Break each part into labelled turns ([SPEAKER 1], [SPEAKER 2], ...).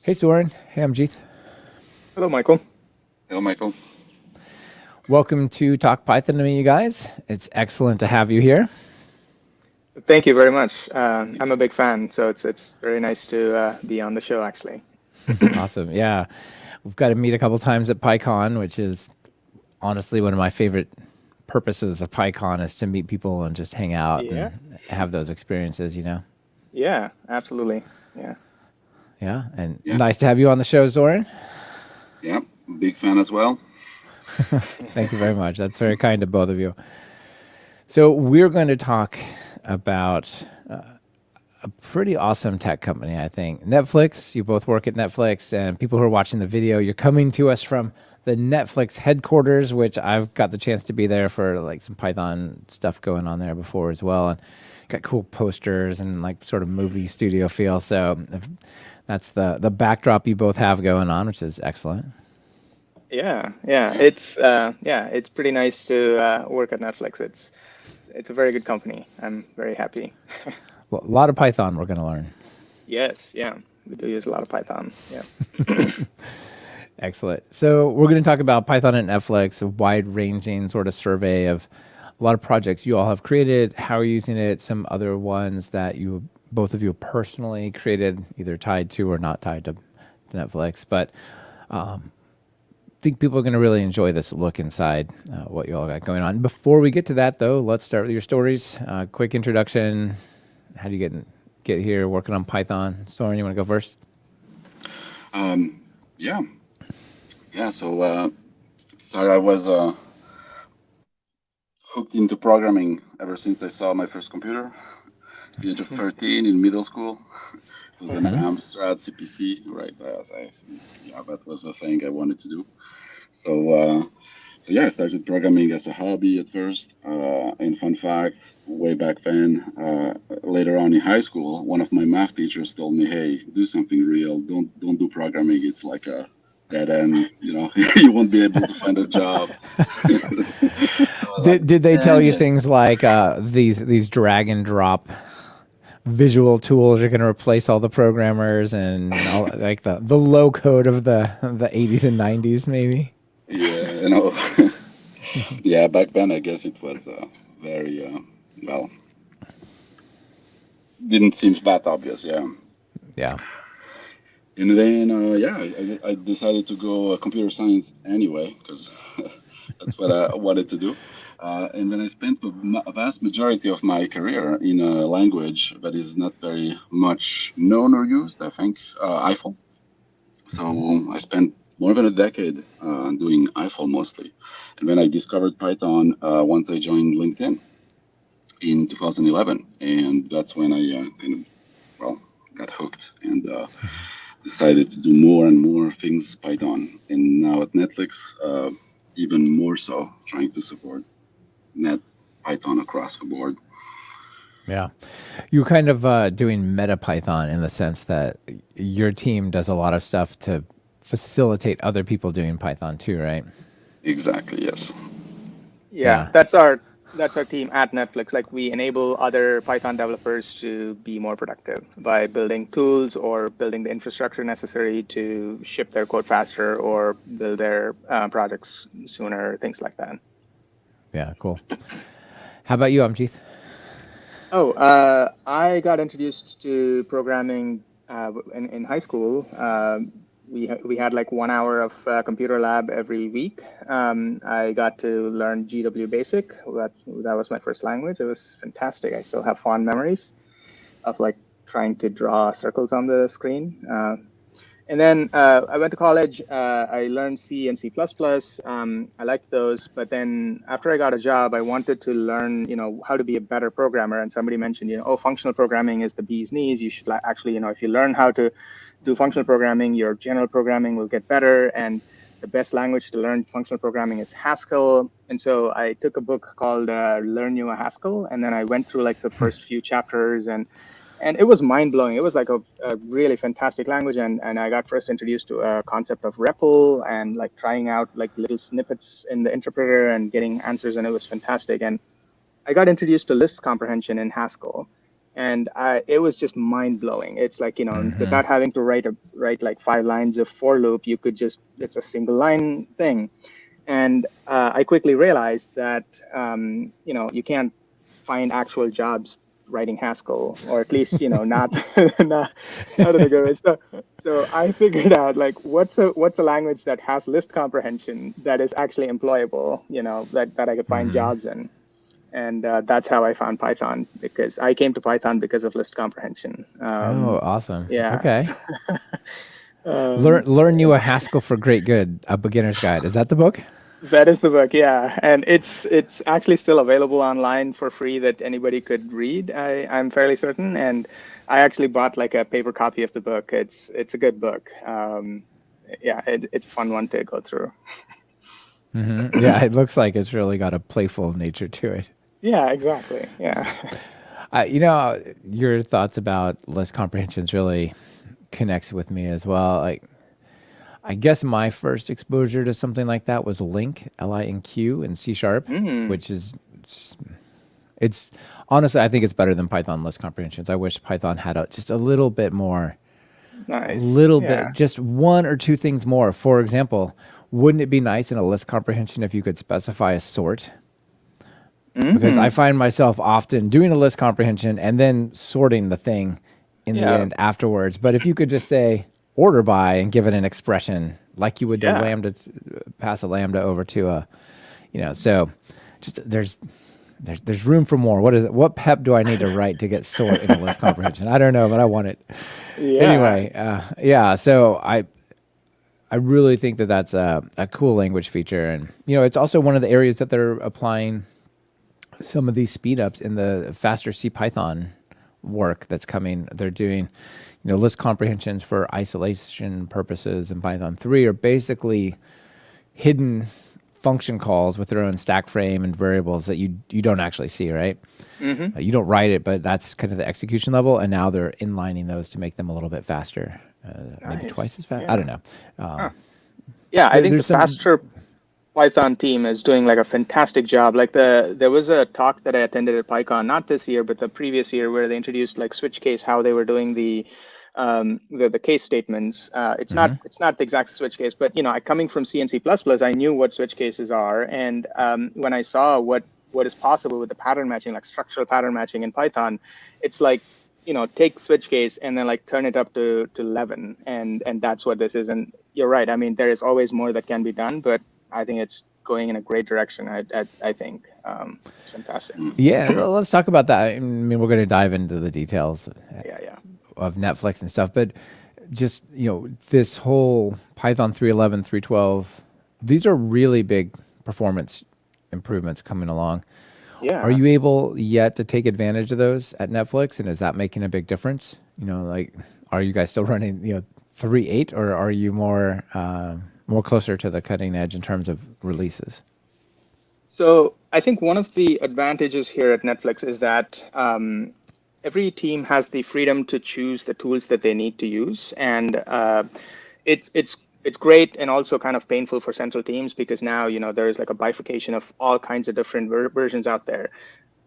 [SPEAKER 1] Hey, Soren. Hey, I'm Jeeth.
[SPEAKER 2] Hello, Michael.
[SPEAKER 3] Hello, Michael.
[SPEAKER 1] Welcome to Talk Python to me, you guys. It's excellent to have you here.
[SPEAKER 2] Thank you very much. I'm a big fan, so it's very nice to be on the show, actually.
[SPEAKER 1] Awesome. Yeah. We've got to meet a couple times at PyCon, which is honestly one of my favorite purposes of PyCon is to meet people and just hang out
[SPEAKER 2] Yeah,
[SPEAKER 1] and have those experiences.
[SPEAKER 2] yeah, absolutely. Yeah.
[SPEAKER 1] Yeah. And
[SPEAKER 3] Yeah,
[SPEAKER 1] nice to have you on the show, Soren.
[SPEAKER 3] yeah, big fan as well.
[SPEAKER 1] Thank you very much. That's very kind of both of you. So, we're going to talk about a pretty awesome tech company, I think. Netflix, you both work at Netflix, and people who are watching the video, you're coming to us from the Netflix headquarters, which I've got the chance to be there for like some Python stuff going on there before as well. And got cool posters and like sort of movie studio feel. So that's the backdrop you both have going on, which is excellent.
[SPEAKER 2] Yeah, yeah.
[SPEAKER 3] Yeah,
[SPEAKER 2] It's pretty nice to work at Netflix. It's a very good company. I'm very happy.
[SPEAKER 1] Well, a lot of Python we're going to learn.
[SPEAKER 2] Yes, yeah. We do use a lot of Python. Yeah.
[SPEAKER 1] Excellent. So we're going to talk about Python at Netflix, a wide-ranging sort of survey of a lot of projects you all have created, how you're using it, some other ones that you both of you personally created, either tied to or not tied to Netflix. But I think people are going to really enjoy this look inside what you all got going on. Before we get to that, though, let's start with your stories. Quick introduction. How do you get here working on Python? Soren, you want to go first?
[SPEAKER 3] yeah, yeah. So I was hooked into programming ever since I saw my first computer, at the age of 13 in middle school. It was an
[SPEAKER 1] Mm-hmm.
[SPEAKER 3] Amstrad CPC, right? Yeah, that was the thing I wanted to do. So yeah, I started programming as a hobby at first. And fun fact, way back then, later on in high school, one of my math teachers told me, "Hey, do something real. Don't do programming. It's like a dead end. You know, you won't be able to find a job." So I was like,
[SPEAKER 1] Did they tell you
[SPEAKER 3] yeah,
[SPEAKER 1] things like these drag and drop visual tools are going to replace all the programmers and all like the low code of the 80s and 90s maybe?
[SPEAKER 3] yeah, you know, yeah. Back then, I guess it was very well. Didn't seem that obvious. Yeah.
[SPEAKER 1] Yeah.
[SPEAKER 3] And then, yeah, I decided to go computer science anyway because that's what I wanted to do. And then I spent a vast majority of my career in a language that is not very much known or used, I think, Eiffel.
[SPEAKER 1] Hmm.
[SPEAKER 3] So I spent more than a decade doing Eiffel mostly. And then I discovered Python once I joined LinkedIn in 2011. And that's when I well, got hooked and decided to do more and more things Python. And now at Netflix, even more so, trying to support Net Python across the board.
[SPEAKER 1] Yeah. You're kind of doing meta Python in the sense that your team does a lot of stuff to facilitate other people doing Python too, right?
[SPEAKER 3] Exactly, yes.
[SPEAKER 2] Yeah,
[SPEAKER 1] Yeah.
[SPEAKER 2] that's our team at Netflix. Like we enable other Python developers to be more productive by building tools or building the infrastructure necessary to ship their code faster or build their projects sooner, things like that.
[SPEAKER 1] Yeah, cool. How about you, Amjith?
[SPEAKER 2] Oh, I got introduced to programming in high school. We had like 1 hour of computer lab every week. I got to learn GW Basic. That was my first language. It was fantastic. I still have fond memories of like trying to draw circles on the screen. And then I went to college. I learned C and C++. I liked those, but then after I got a job, I wanted to learn, how to be a better programmer. And somebody mentioned, oh, functional programming is the bee's knees. You should actually, if you learn how to do functional programming, your general programming will get better. And the best language to learn functional programming is Haskell. And so I took a book called Learn You a Haskell, and then I went through like the first few chapters and it was mind blowing. It was like a really fantastic language, and I got first introduced to a concept of REPL and like trying out like little snippets in the interpreter and getting answers, and it was fantastic. And I got introduced to list comprehension in Haskell, And it was just mind blowing. It's like,
[SPEAKER 1] Hmm.
[SPEAKER 2] without having to write like 5 lines of for loop, you could just, it's a single line thing. And I quickly realized that, you can't find actual jobs writing Haskell, or at least, not, not in a good way. So I figured out like what's a language that has list comprehension that is actually employable, that I could find
[SPEAKER 1] Hmm.
[SPEAKER 2] jobs in. And that's how I found Python, because I came to Python because of list comprehension.
[SPEAKER 1] Oh, awesome.
[SPEAKER 2] Yeah.
[SPEAKER 1] Okay. Learn you
[SPEAKER 2] Yeah.
[SPEAKER 1] a Haskell for great good, a beginner's guide. Is that the book?
[SPEAKER 2] That is the book, yeah, and it's actually still available online for free that anybody could read. I'm fairly certain, and I actually bought like a paper copy of the book. It's a good book. Yeah, it's a fun one to go through.
[SPEAKER 1] Hmm. Yeah, it looks like it's really got a playful nature to it.
[SPEAKER 2] Yeah, exactly. Yeah.
[SPEAKER 1] Your thoughts about list comprehensions really connects with me as well. Like, I guess my first exposure to something like that was Link, Linq, in C sharp,
[SPEAKER 2] Mm,
[SPEAKER 1] which is it's honestly I think it's better than Python list comprehensions. I wish Python had just a little bit more, a
[SPEAKER 2] nice.
[SPEAKER 1] little bit,
[SPEAKER 2] Yeah.
[SPEAKER 1] just one or two things more. For example, wouldn't it be nice in a list comprehension if you could specify a sort? Because I
[SPEAKER 2] Mm,
[SPEAKER 1] find myself often doing a list comprehension and then sorting the thing in the
[SPEAKER 2] yeah.
[SPEAKER 1] end afterwards. But if you could just say order by and give it an expression like you would to
[SPEAKER 2] Yeah.
[SPEAKER 1] lambda, pass a lambda over to a, so just there's room for more. What is it? What pep do I need to write to get sort in a list comprehension? I don't know, but I want it
[SPEAKER 2] Yeah.
[SPEAKER 1] anyway. Yeah, so I really think that that's a cool language feature, and it's also one of the areas that they're applying some of these speed ups in the faster C Python work that's coming. They're doing, list comprehensions for isolation purposes in Python 3 are basically hidden function calls with their own stack frame and variables that you don't actually see, right?
[SPEAKER 2] Hmm.
[SPEAKER 1] You don't write it, but that's kind of the execution level. And now they're inlining those to make them a little bit faster, maybe twice
[SPEAKER 2] Nice.
[SPEAKER 1] as fast. I don't
[SPEAKER 2] Yeah.
[SPEAKER 1] know.
[SPEAKER 2] Huh. Yeah, I think the
[SPEAKER 1] There's some.
[SPEAKER 2] faster Python team is doing like a fantastic job. Like there was a talk that I attended at PyCon, not this year, but the previous year, where they introduced like switch case, how they were doing the case statements. It's
[SPEAKER 1] Hmm.
[SPEAKER 2] not the exact switch case, but coming from C and C++, I knew what switch cases are, and when I saw what is possible with the pattern matching, like structural pattern matching in Python, it's like take switch case and then like turn it up to 11, and that's what this is. And you're right. I mean, there is always more that can be done, but I think it's going in a great direction. I think it's fantastic.
[SPEAKER 1] Yeah, let's talk about that. I mean, we're going to dive into the details
[SPEAKER 2] Yeah, yeah.
[SPEAKER 1] of Netflix and stuff, but just this whole Python 3.11, 3.12, these are really big performance improvements coming along. Are
[SPEAKER 2] Yeah.
[SPEAKER 1] you able yet to take advantage of those at Netflix, and is that making a big difference? Like, are you guys still running 3.8, or are you more closer to the cutting edge in terms of releases?
[SPEAKER 2] So I think one of the advantages here at Netflix is that every team has the freedom to choose the tools that they need to use, and it's great and also kind of painful for central teams, because now there is like a bifurcation of all kinds of different versions out there.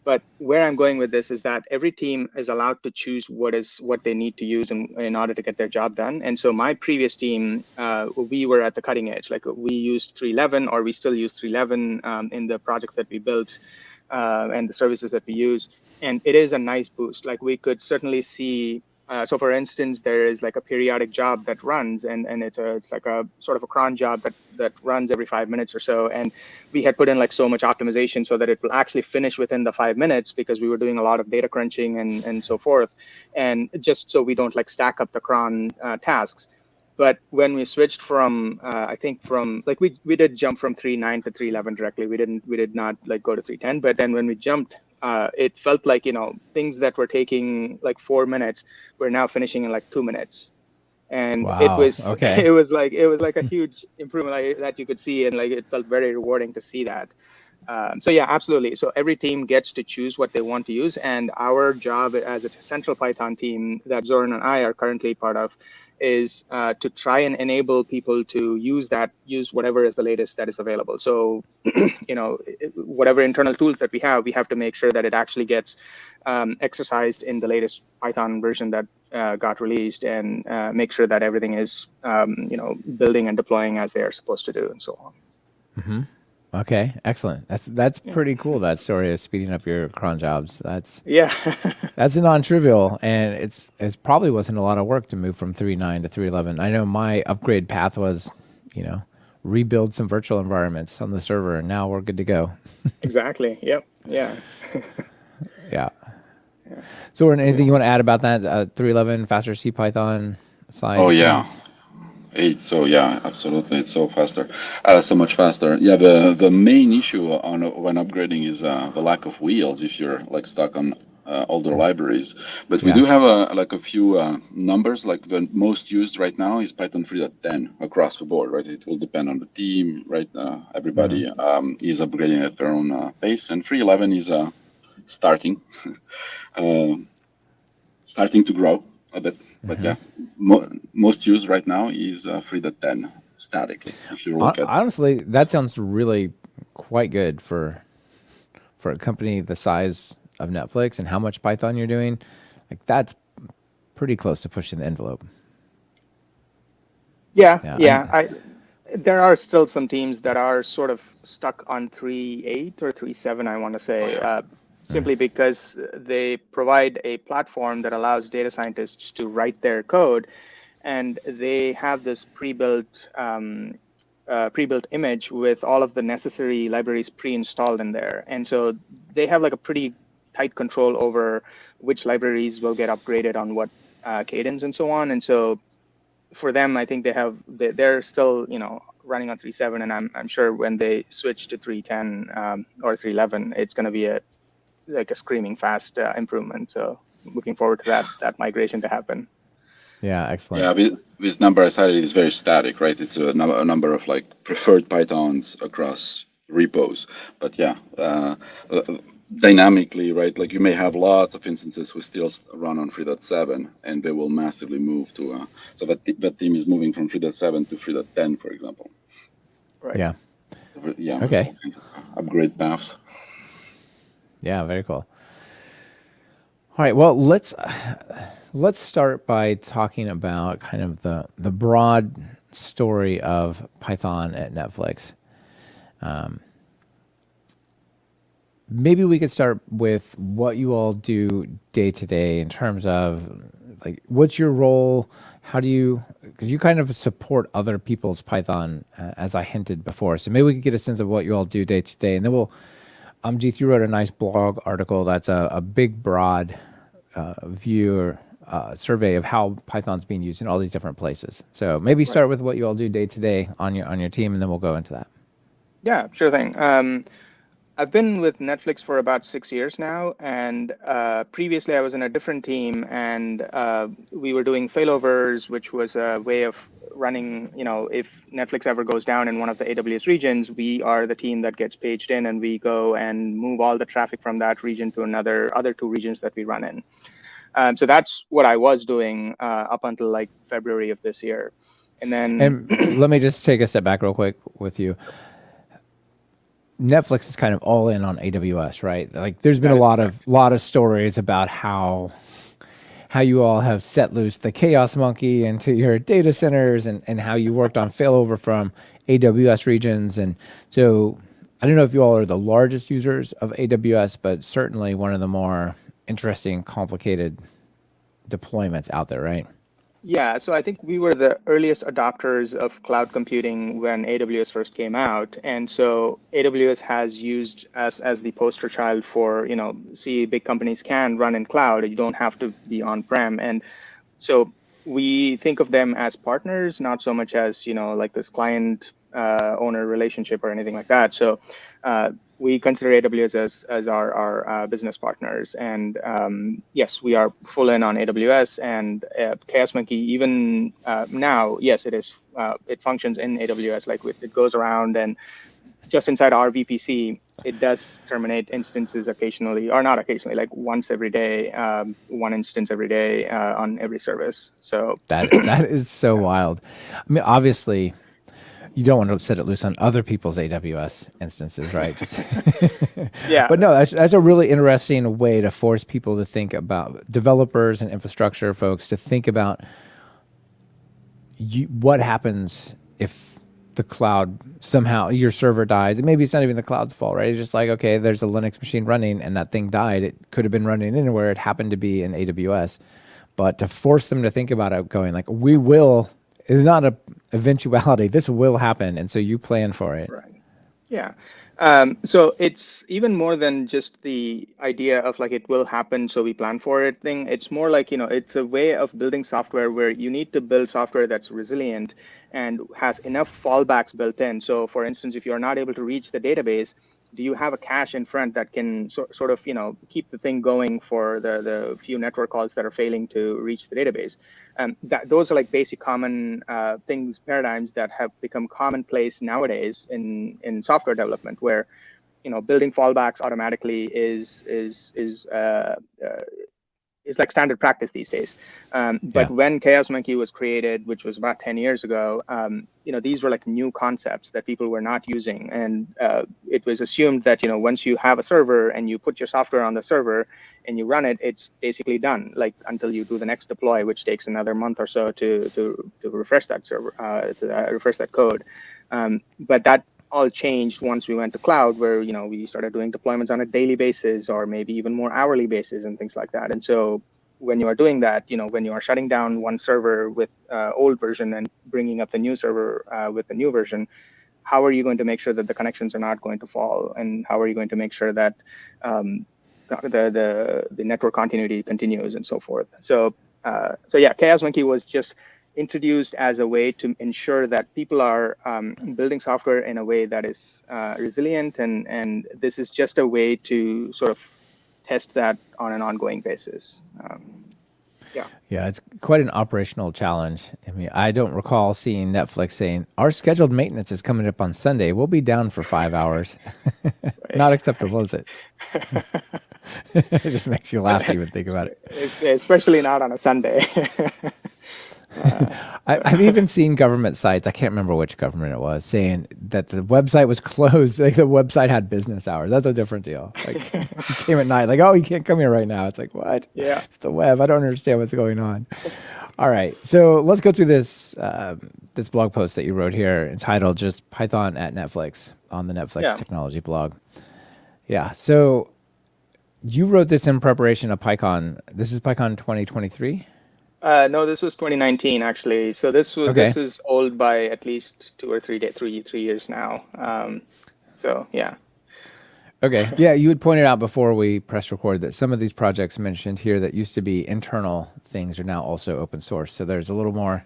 [SPEAKER 2] But where I'm going with this is that every team is allowed to choose what they need to use in order to get their job done. And so my previous team, we were at the cutting edge. Like we used 3.11, or we still use 3.11 in the projects that we built and the services that we use. And it is a nice boost. Like we could certainly see. So, for instance, there is like a periodic job that runs, and it's like a sort of a cron job that runs every 5 minutes or so. And we had put in like so much optimization so that it will actually finish within the 5 minutes, because we were doing a lot of data crunching and so forth, and just so we don't like stack up the cron tasks. But when we switched from I think from like we did jump from 3.9 to 3.11 directly. We did not like go to 3.10. But then when we jumped, it felt like things that were taking like 4 minutes were now finishing in like 2 minutes. And it
[SPEAKER 1] Wow.
[SPEAKER 2] was
[SPEAKER 1] Okay.
[SPEAKER 2] it was like a huge improvement, like, that you could see, and like it felt very rewarding to see that. So yeah, absolutely. So every team gets to choose what they want to use, and our job as a central Python team that Zoran and I are currently part of is to try and enable people to use whatever is the latest that is available. So whatever internal tools that we have to make sure that it actually gets exercised in the latest Python version that got released, and make sure that everything is building and deploying as they are supposed to do, and so on.
[SPEAKER 1] Mm-hmm. Okay, excellent. That's pretty cool. That story of speeding up your cron jobs. That's a non-trivial, and it's probably wasn't a lot of work to move from 3.9 to 3.11. I know my upgrade path was, rebuild some virtual environments on the server, and now we're good to go.
[SPEAKER 2] Exactly. Yep. Yeah.
[SPEAKER 1] Yeah. So, anything you want to add about that 3.11 faster CPython side?
[SPEAKER 3] Oh yeah. So yeah, absolutely, it's so faster, so much faster. Yeah, the main issue when upgrading is the lack of wheels if you're like stuck on older libraries. But we do have a few numbers. Like the most used right now is Python 3.10 across the board, right? It will depend on the team, right? Everybody is upgrading at their own pace, and 3.11 is starting to grow a bit. But yeah, most used right now is 3.10 statically. If you look at
[SPEAKER 1] honestly, that sounds really quite good for a company the size of Netflix and how much Python you're doing. Like that's pretty close to pushing the envelope.
[SPEAKER 2] Yeah. There are still some teams that are sort of stuck on 3.8 or 3.7, I want to say. Simply because they provide a platform that allows data scientists to write their code, and they have this pre-built image with all of the necessary libraries pre-installed in there. And so they have like a pretty tight control over which libraries will get upgraded on what cadence and so on. And so for them, I think they're still running on 3.7, and I'm sure when they switch to 3.10 or 3.11, it's going to be a screaming fast improvement. So looking forward to that migration to happen.
[SPEAKER 1] Yeah, excellent.
[SPEAKER 3] Yeah, this number I cited is very static, right? It's a number of like preferred Pythons across repos. But yeah, dynamically, right? Like you may have lots of instances who still run on 3.7, and they will massively move to so that team is moving from 3.7 to 3.10, for example.
[SPEAKER 2] Right.
[SPEAKER 1] Yeah.
[SPEAKER 3] Yeah.
[SPEAKER 1] Okay.
[SPEAKER 3] Upgrade paths.
[SPEAKER 1] Yeah, very cool. All right, well, let's start by talking about kind of the broad story of Python at Netflix. Maybe we could start with what you all do day to day in terms of like what's your role? How do you, because you kind of support other people's Python, as I hinted before. So maybe we could get a sense of what you all do day to day, and then we'll. G3 wrote a nice blog article that's a big, broad view or survey of how Python's being used in all these different places. So maybe start with what you all do day to day on your team, and then we'll go into that.
[SPEAKER 2] Yeah, sure thing. I've been with Netflix for about 6 years now, and previously I was in a different team, and we were doing failovers, which was a way of running, if Netflix ever goes down in one of the AWS regions, we are the team that gets paged in, and we go and move all the traffic from that region to other two regions that we run in. So that's what I was doing up until like February of this year. And
[SPEAKER 1] let me just take a step back real quick with you. Netflix is kind of all in on AWS, right? Like there's been a lot of stories about how you all have set loose the chaos monkey into your data centers, and how you worked on failover from AWS regions. And so I don't know if you all are the largest users of AWS, but certainly one of the more interesting, complicated deployments out there, right?
[SPEAKER 2] Yeah, so I think we were the earliest adopters of cloud computing when AWS first came out. And so AWS has used us as the poster child for, see, big companies can run in cloud. You don't have to be on-prem. And so we think of them as partners, not so much as, like this client owner relationship or anything like that. So we consider AWS as our business partners. And yes, we are full in on AWS, and Chaos Monkey, even now, yes, it is. It functions in AWS. Like it goes around and just inside our VPC, it does terminate instances occasionally, or not occasionally, like once every day, one instance every day on every service. So
[SPEAKER 1] that is so wild. I mean, obviously, you don't want to set it loose on other people's AWS instances, right? Just
[SPEAKER 2] yeah,
[SPEAKER 1] but no, that's a really interesting way to force people to think about, developers and infrastructure folks to think about what happens if the cloud somehow, your server dies. And maybe it's not even the cloud's fault, right? It's just like, okay, there's a Linux machine running and that thing died. It could have been running anywhere. It happened to be in AWS. But to force them to think about it going like, we will, is not a eventuality. This will happen. And so you plan for it.
[SPEAKER 2] right. Yeah. So it's even more than just the idea of like it will happen, so we plan for it thing. It's more like, it's a way of building software where you need to build software that's resilient and has enough fallbacks built in. So for instance, if you're not able to reach the database, do you have a cache in front that can sort of, keep the thing going for the few network calls that are failing to reach the database? Those are like basic common paradigms that have become commonplace nowadays in software development, where building fallbacks automatically is like standard practice these days. But when Chaos Monkey was created, which was about 10 years ago, these were like new concepts that people were not using. And it was assumed that, once you have a server and you put your software on the server and you run it, it's basically done, like until you do the next deploy, which takes another month or so to refresh that server, refresh that code. But that all changed once we went to cloud, where we started doing deployments on a daily basis, or maybe even more hourly basis, and things like that. And so when you are doing that, when you are shutting down one server with old version and bringing up the new server with the new version, how are you going to make sure that the connections are not going to fall, and how are you going to make sure that the network continuity continues, and so forth? So yeah, Chaos Monkey was just introduced as a way to ensure that people are building software in a way that is resilient, and this is just a way to sort of test that on an ongoing basis.
[SPEAKER 1] Yeah, it's quite an operational challenge. I mean, I don't recall seeing Netflix saying, our scheduled maintenance is coming up on Sunday. We'll be down for 5 hours. Not acceptable, is it? It just makes you laugh to even think about it.
[SPEAKER 2] Especially not on a Sunday.
[SPEAKER 1] I've even seen government sites, I can't remember which government it was, saying that the website was closed. Like the website had business hours. That's a different deal. Like you came at night, like, oh, you can't come here right now. It's like, what?
[SPEAKER 2] Yeah.
[SPEAKER 1] It's the web. I don't understand what's going on. All right. So let's go through this this blog post that you wrote here entitled just Python at Netflix on the Netflix technology blog. Yeah. So you wrote this in preparation of PyCon. This is PyCon 2023?
[SPEAKER 2] No, this was 2019 actually. So this is old by at least 2 or 3 years now. So yeah.
[SPEAKER 1] Okay. Yeah, you had pointed out before we press record that some of these projects mentioned here that used to be internal things are now also open source. So there's a little more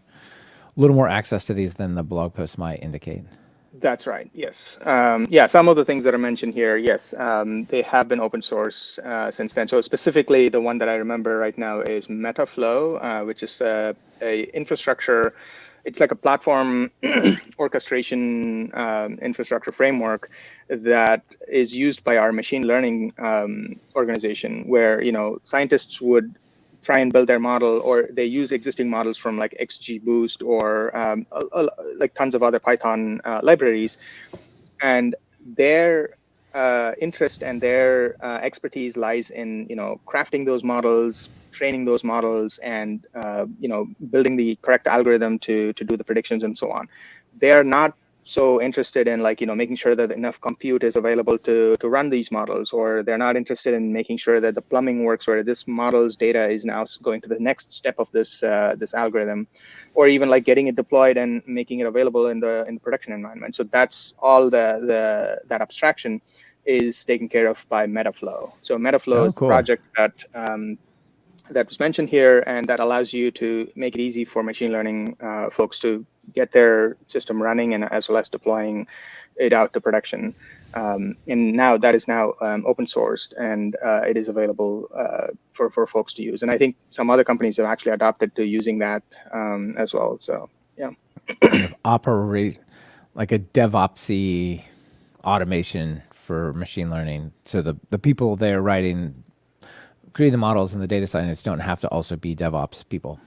[SPEAKER 1] access to these than the blog post might indicate.
[SPEAKER 2] That's right. Yes. Yeah. Some of the things that are mentioned here, yes, they have been open source since then. So specifically, the one that I remember right now is Metaflow, which is a infrastructure. It's like a platform orchestration infrastructure framework that is used by our machine learning organization, where scientists would try and build their model, or they use existing models from like XGBoost or like tons of other Python libraries, and their interest and their expertise lies in crafting those models, training those models, and building the correct algorithm to do the predictions and so on. They are not so interested in making sure that enough compute is available to run these models, or they're not interested in making sure that the plumbing works, where this model's data is now going to the next step of this this algorithm, or even like getting it deployed and making it available in the production environment. So that's all that abstraction is taken care of by Metaflow. So Metaflow is the project that was mentioned here, and that allows you to make it easy for machine learning folks to get their system running, and as well as deploying it out to production. And now that is now open sourced, and it is available for folks to use. And I think some other companies have actually adopted to using that as well. So yeah,
[SPEAKER 1] kind of operate like a DevOpsy automation for machine learning. So the people there creating the models and the data scientists don't have to also be DevOps people.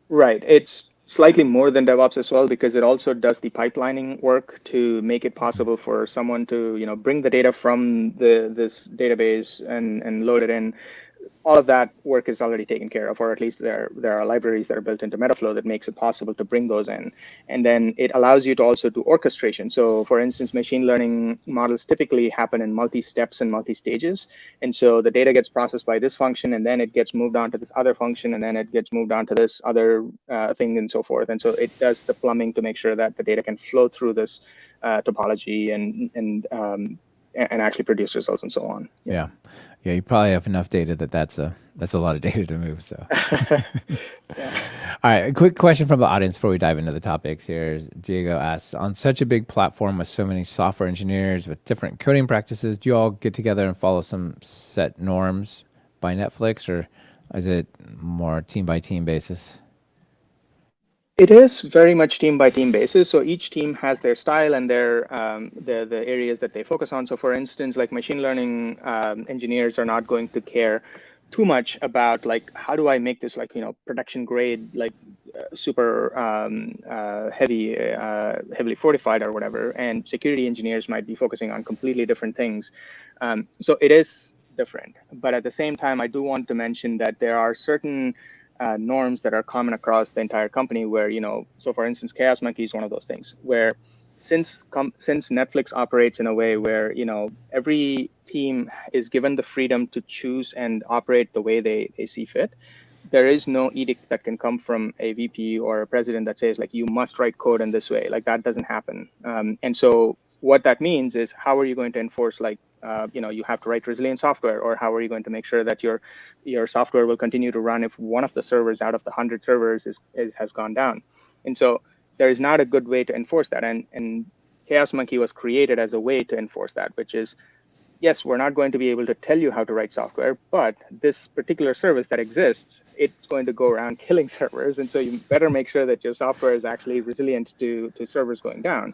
[SPEAKER 2] Right. It's slightly more than DevOps as well because it also does the pipelining work to make it possible for someone to, bring the data from this database and load it in. All of that work is already taken care of, or at least there are libraries that are built into Metaflow that makes it possible to bring those in. And then it allows you to also do orchestration. So for instance, machine learning models typically happen in multi-steps and multi-stages. And so the data gets processed by this function, and then it gets moved on to this other function, and then it gets moved on to this other thing and so forth. And so it does the plumbing to make sure that the data can flow through this topology and actually produce results and so on.
[SPEAKER 1] Yeah. You probably have enough data that's a lot of data to move. So,
[SPEAKER 2] Yeah.
[SPEAKER 1] All right. A quick question from the audience before we dive into the topics. Here's Diego asks: on such a big platform with so many software engineers with different coding practices, do you all get together and follow some set norms by Netflix, or is it more team by team basis?
[SPEAKER 2] It is very much team by team basis. So each team has their style and their the areas that they focus on. So for instance, like machine learning engineers are not going to care too much about like how do I make this like production grade like super heavily fortified or whatever. And security engineers might be focusing on completely different things. So it is different. But at the same time, I do want to mention that there are certain norms that are common across the entire company where, so for instance, Chaos Monkey is one of those things where since Netflix operates in a way where, every team is given the freedom to choose and operate the way they see fit, there is no edict that can come from a VP or a president that says like, you must write code in this way. Like that doesn't happen. And so what that means is how are you going to enforce like, you have to write resilient software, or how are you going to make sure that your software will continue to run if one of the servers out of the 100 servers has gone down. And so there is not a good way to enforce that. And Chaos Monkey was created as a way to enforce that, which is, yes, we're not going to be able to tell you how to write software, but this particular service that exists, it's going to go around killing servers. And so you better make sure that your software is actually resilient to servers going down.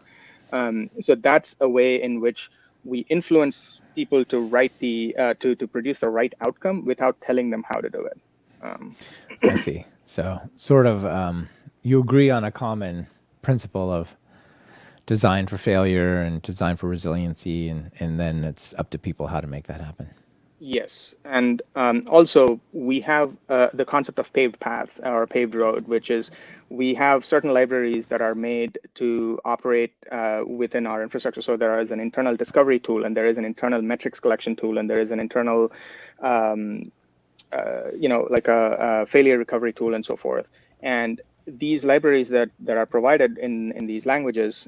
[SPEAKER 2] So that's a way in which we influence people to write to produce the right outcome without telling them how to do it.
[SPEAKER 1] I see. So sort of you agree on a common principle of design for failure and design for resiliency, and then it's up to people how to make that happen.
[SPEAKER 2] Yes, and also we have the concept of paved path or paved road, which is we have certain libraries that are made to operate within our infrastructure. So there is an internal discovery tool, and there is an internal metrics collection tool, and there is an internal, like a failure recovery tool, and so forth. And these libraries that are provided in these languages,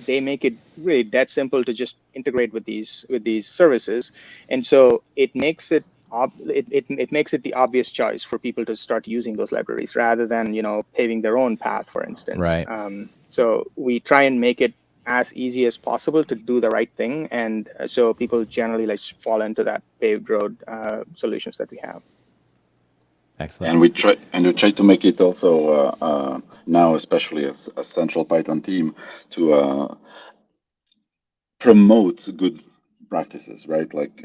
[SPEAKER 2] they make it really that simple to just integrate with these services, and so it makes it it makes it the obvious choice for people to start using those libraries rather than paving their own path, for instance.
[SPEAKER 1] Right.
[SPEAKER 2] So we try and make it as easy as possible to do the right thing, and so people generally like fall into that paved road solutions that we have.
[SPEAKER 1] Excellent.
[SPEAKER 3] And we try to make it also now, especially as a central Python team, to promote good practices, right? Like,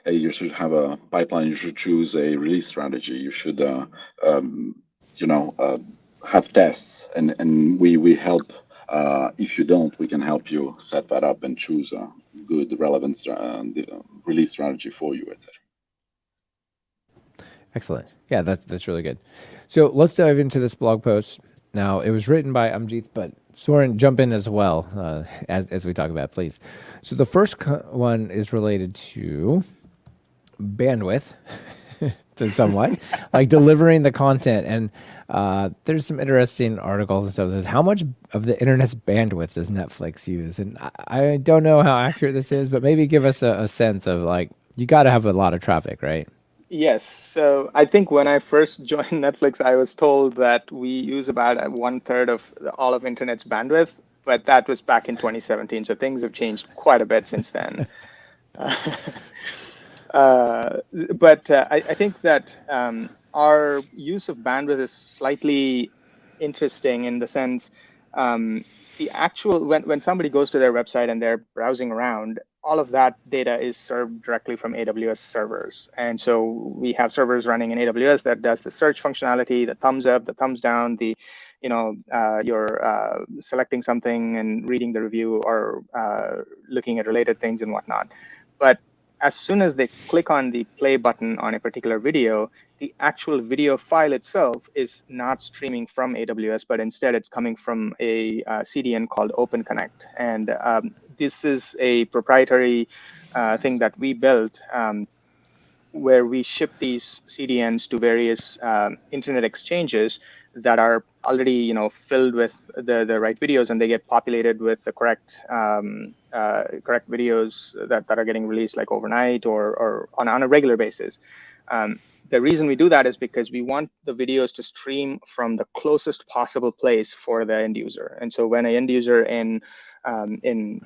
[SPEAKER 3] hey, you should have a pipeline. You should choose a release strategy. You should, have tests, and we help. If you don't, we can help you set that up and choose a good, relevant release strategy for you, etc.
[SPEAKER 1] Excellent. Yeah, that's really good. So let's dive into this blog post. Now, it was written by Amjit, but Soren, jump in as well as we talk about, please. So the first one is related to bandwidth, to somewhat, like delivering the content. And there's some interesting articles and stuff that says, how much of the internet's bandwidth does Netflix use? And I don't know how accurate this is, but maybe give us a sense of like, you got to have a lot of traffic, right?
[SPEAKER 2] Yes. So I think when I first joined Netflix, I was told that we use about 1/3 of all of internet's bandwidth, but that was back in 2017. So things have changed quite a bit since then. But I think that our use of bandwidth is slightly interesting in the sense the actual when somebody goes to their website and they're browsing around, all of that data is served directly from AWS servers. And so we have servers running in AWS that does the search functionality, the thumbs up, the thumbs down, the, you're selecting something and reading the review or looking at related things and whatnot. But as soon as they click on the play button on a particular video, the actual video file itself is not streaming from AWS, but instead it's coming from a CDN called OpenConnect. And this is a proprietary thing that we built where we ship these CDNs to various internet exchanges that are already, filled with the right videos, and they get populated with the correct correct videos that are getting released like overnight or on a regular basis. The reason we do that is because we want the videos to stream from the closest possible place for the end user. And so when an end user in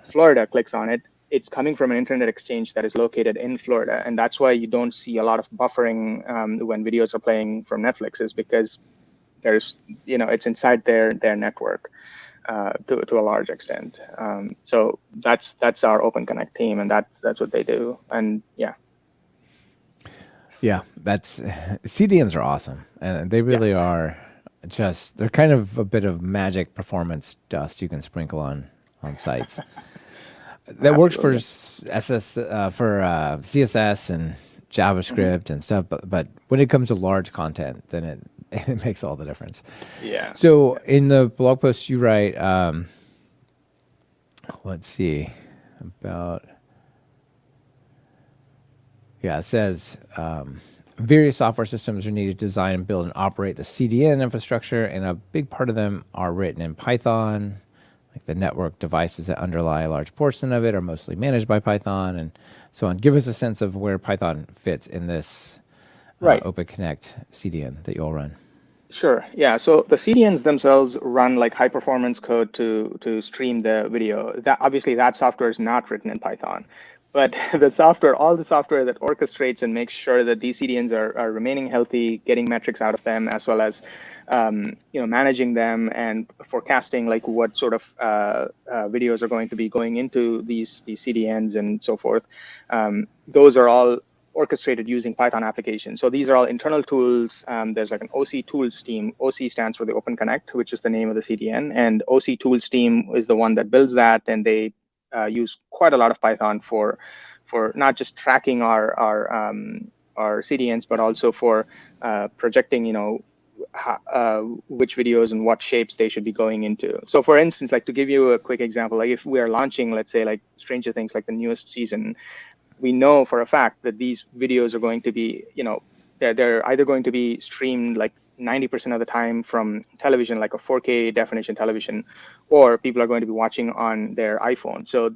[SPEAKER 2] Florida clicks on it, it's coming from an internet exchange that is located in Florida. And that's why you don't see a lot of buffering when videos are playing from Netflix, is because there's, it's inside their network to a large extent. So that's our OpenConnect team, and that's what they do. And yeah.
[SPEAKER 1] Yeah, CDNs are awesome, and they really are they're kind of a bit of magic performance dust you can sprinkle on sites. That works for CSS and JavaScript and stuff, but when it comes to large content, then it makes all the difference.
[SPEAKER 2] Yeah.
[SPEAKER 1] So in the blog post you write, let's see, about. Yeah, it says various software systems are needed to design and build and operate the CDN infrastructure, and a big part of them are written in Python. Like the network devices that underlie a large portion of it are mostly managed by Python, and so on. Give us a sense of where Python fits in this OpenConnect CDN that you'll run.
[SPEAKER 2] Sure. Yeah. So the CDNs themselves run like high performance code to stream the video. That obviously that software is not written in Python. But all the software that orchestrates and makes sure that these CDNs are remaining healthy, getting metrics out of them, as well as managing them and forecasting like what sort of videos are going to be going into these CDNs and so forth. Those are all orchestrated using Python applications. So these are all internal tools. There's like an OC tools team. OC stands for the OpenConnect, which is the name of the CDN, and OC tools team is the one that builds that, and they use quite a lot of Python for not just tracking our CDNs, but also for projecting, which videos and what shapes they should be going into. So for instance, like to give you a quick example, like if we are launching, let's say like Stranger Things, like the newest season, we know for a fact that these videos are going to be, they're either going to be streamed like 90% of the time from television, like a 4K definition television, or people are going to be watching on their iPhone. So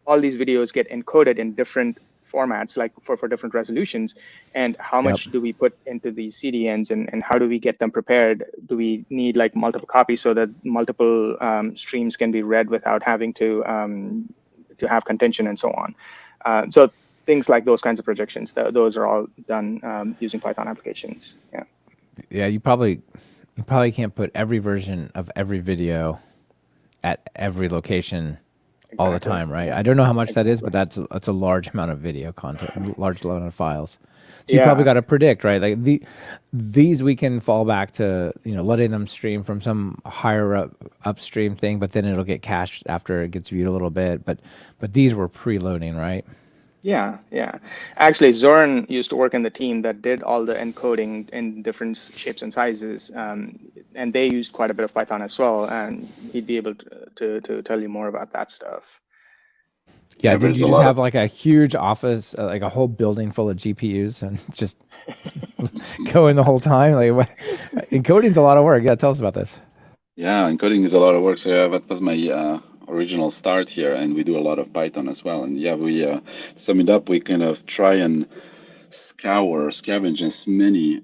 [SPEAKER 2] all these videos get encoded in different formats, like for different resolutions. And how much do we put into these CDNs, and how do we get them prepared? Do we need like multiple copies so that multiple streams can be read without having to have contention and so on? So things like those kinds of projections, those are all done using Python applications. Yeah.
[SPEAKER 1] Yeah, you probably can't put every version of every video at every location all the time, right? I don't know how much that is, but that's a large amount of video content, large amount of files. So you probably got to predict, right? Like these we can fall back to, letting them stream from some higher upstream thing, but then it'll get cached after it gets viewed a little bit. But these were preloading, right?
[SPEAKER 2] Yeah. Actually, Zoran used to work in the team that did all the encoding in different shapes and sizes, and they used quite a bit of Python as well, and he'd be able to tell you more about that stuff.
[SPEAKER 1] Yeah, did you just have like a huge office, like a whole building full of GPUs and just going the whole time? Like, encoding's a lot of work. Yeah, tell us about this.
[SPEAKER 3] Yeah, encoding is a lot of work. So yeah, that was my original start here, and we do a lot of Python as well. And yeah, we sum it up, we kind of try and scavenge as many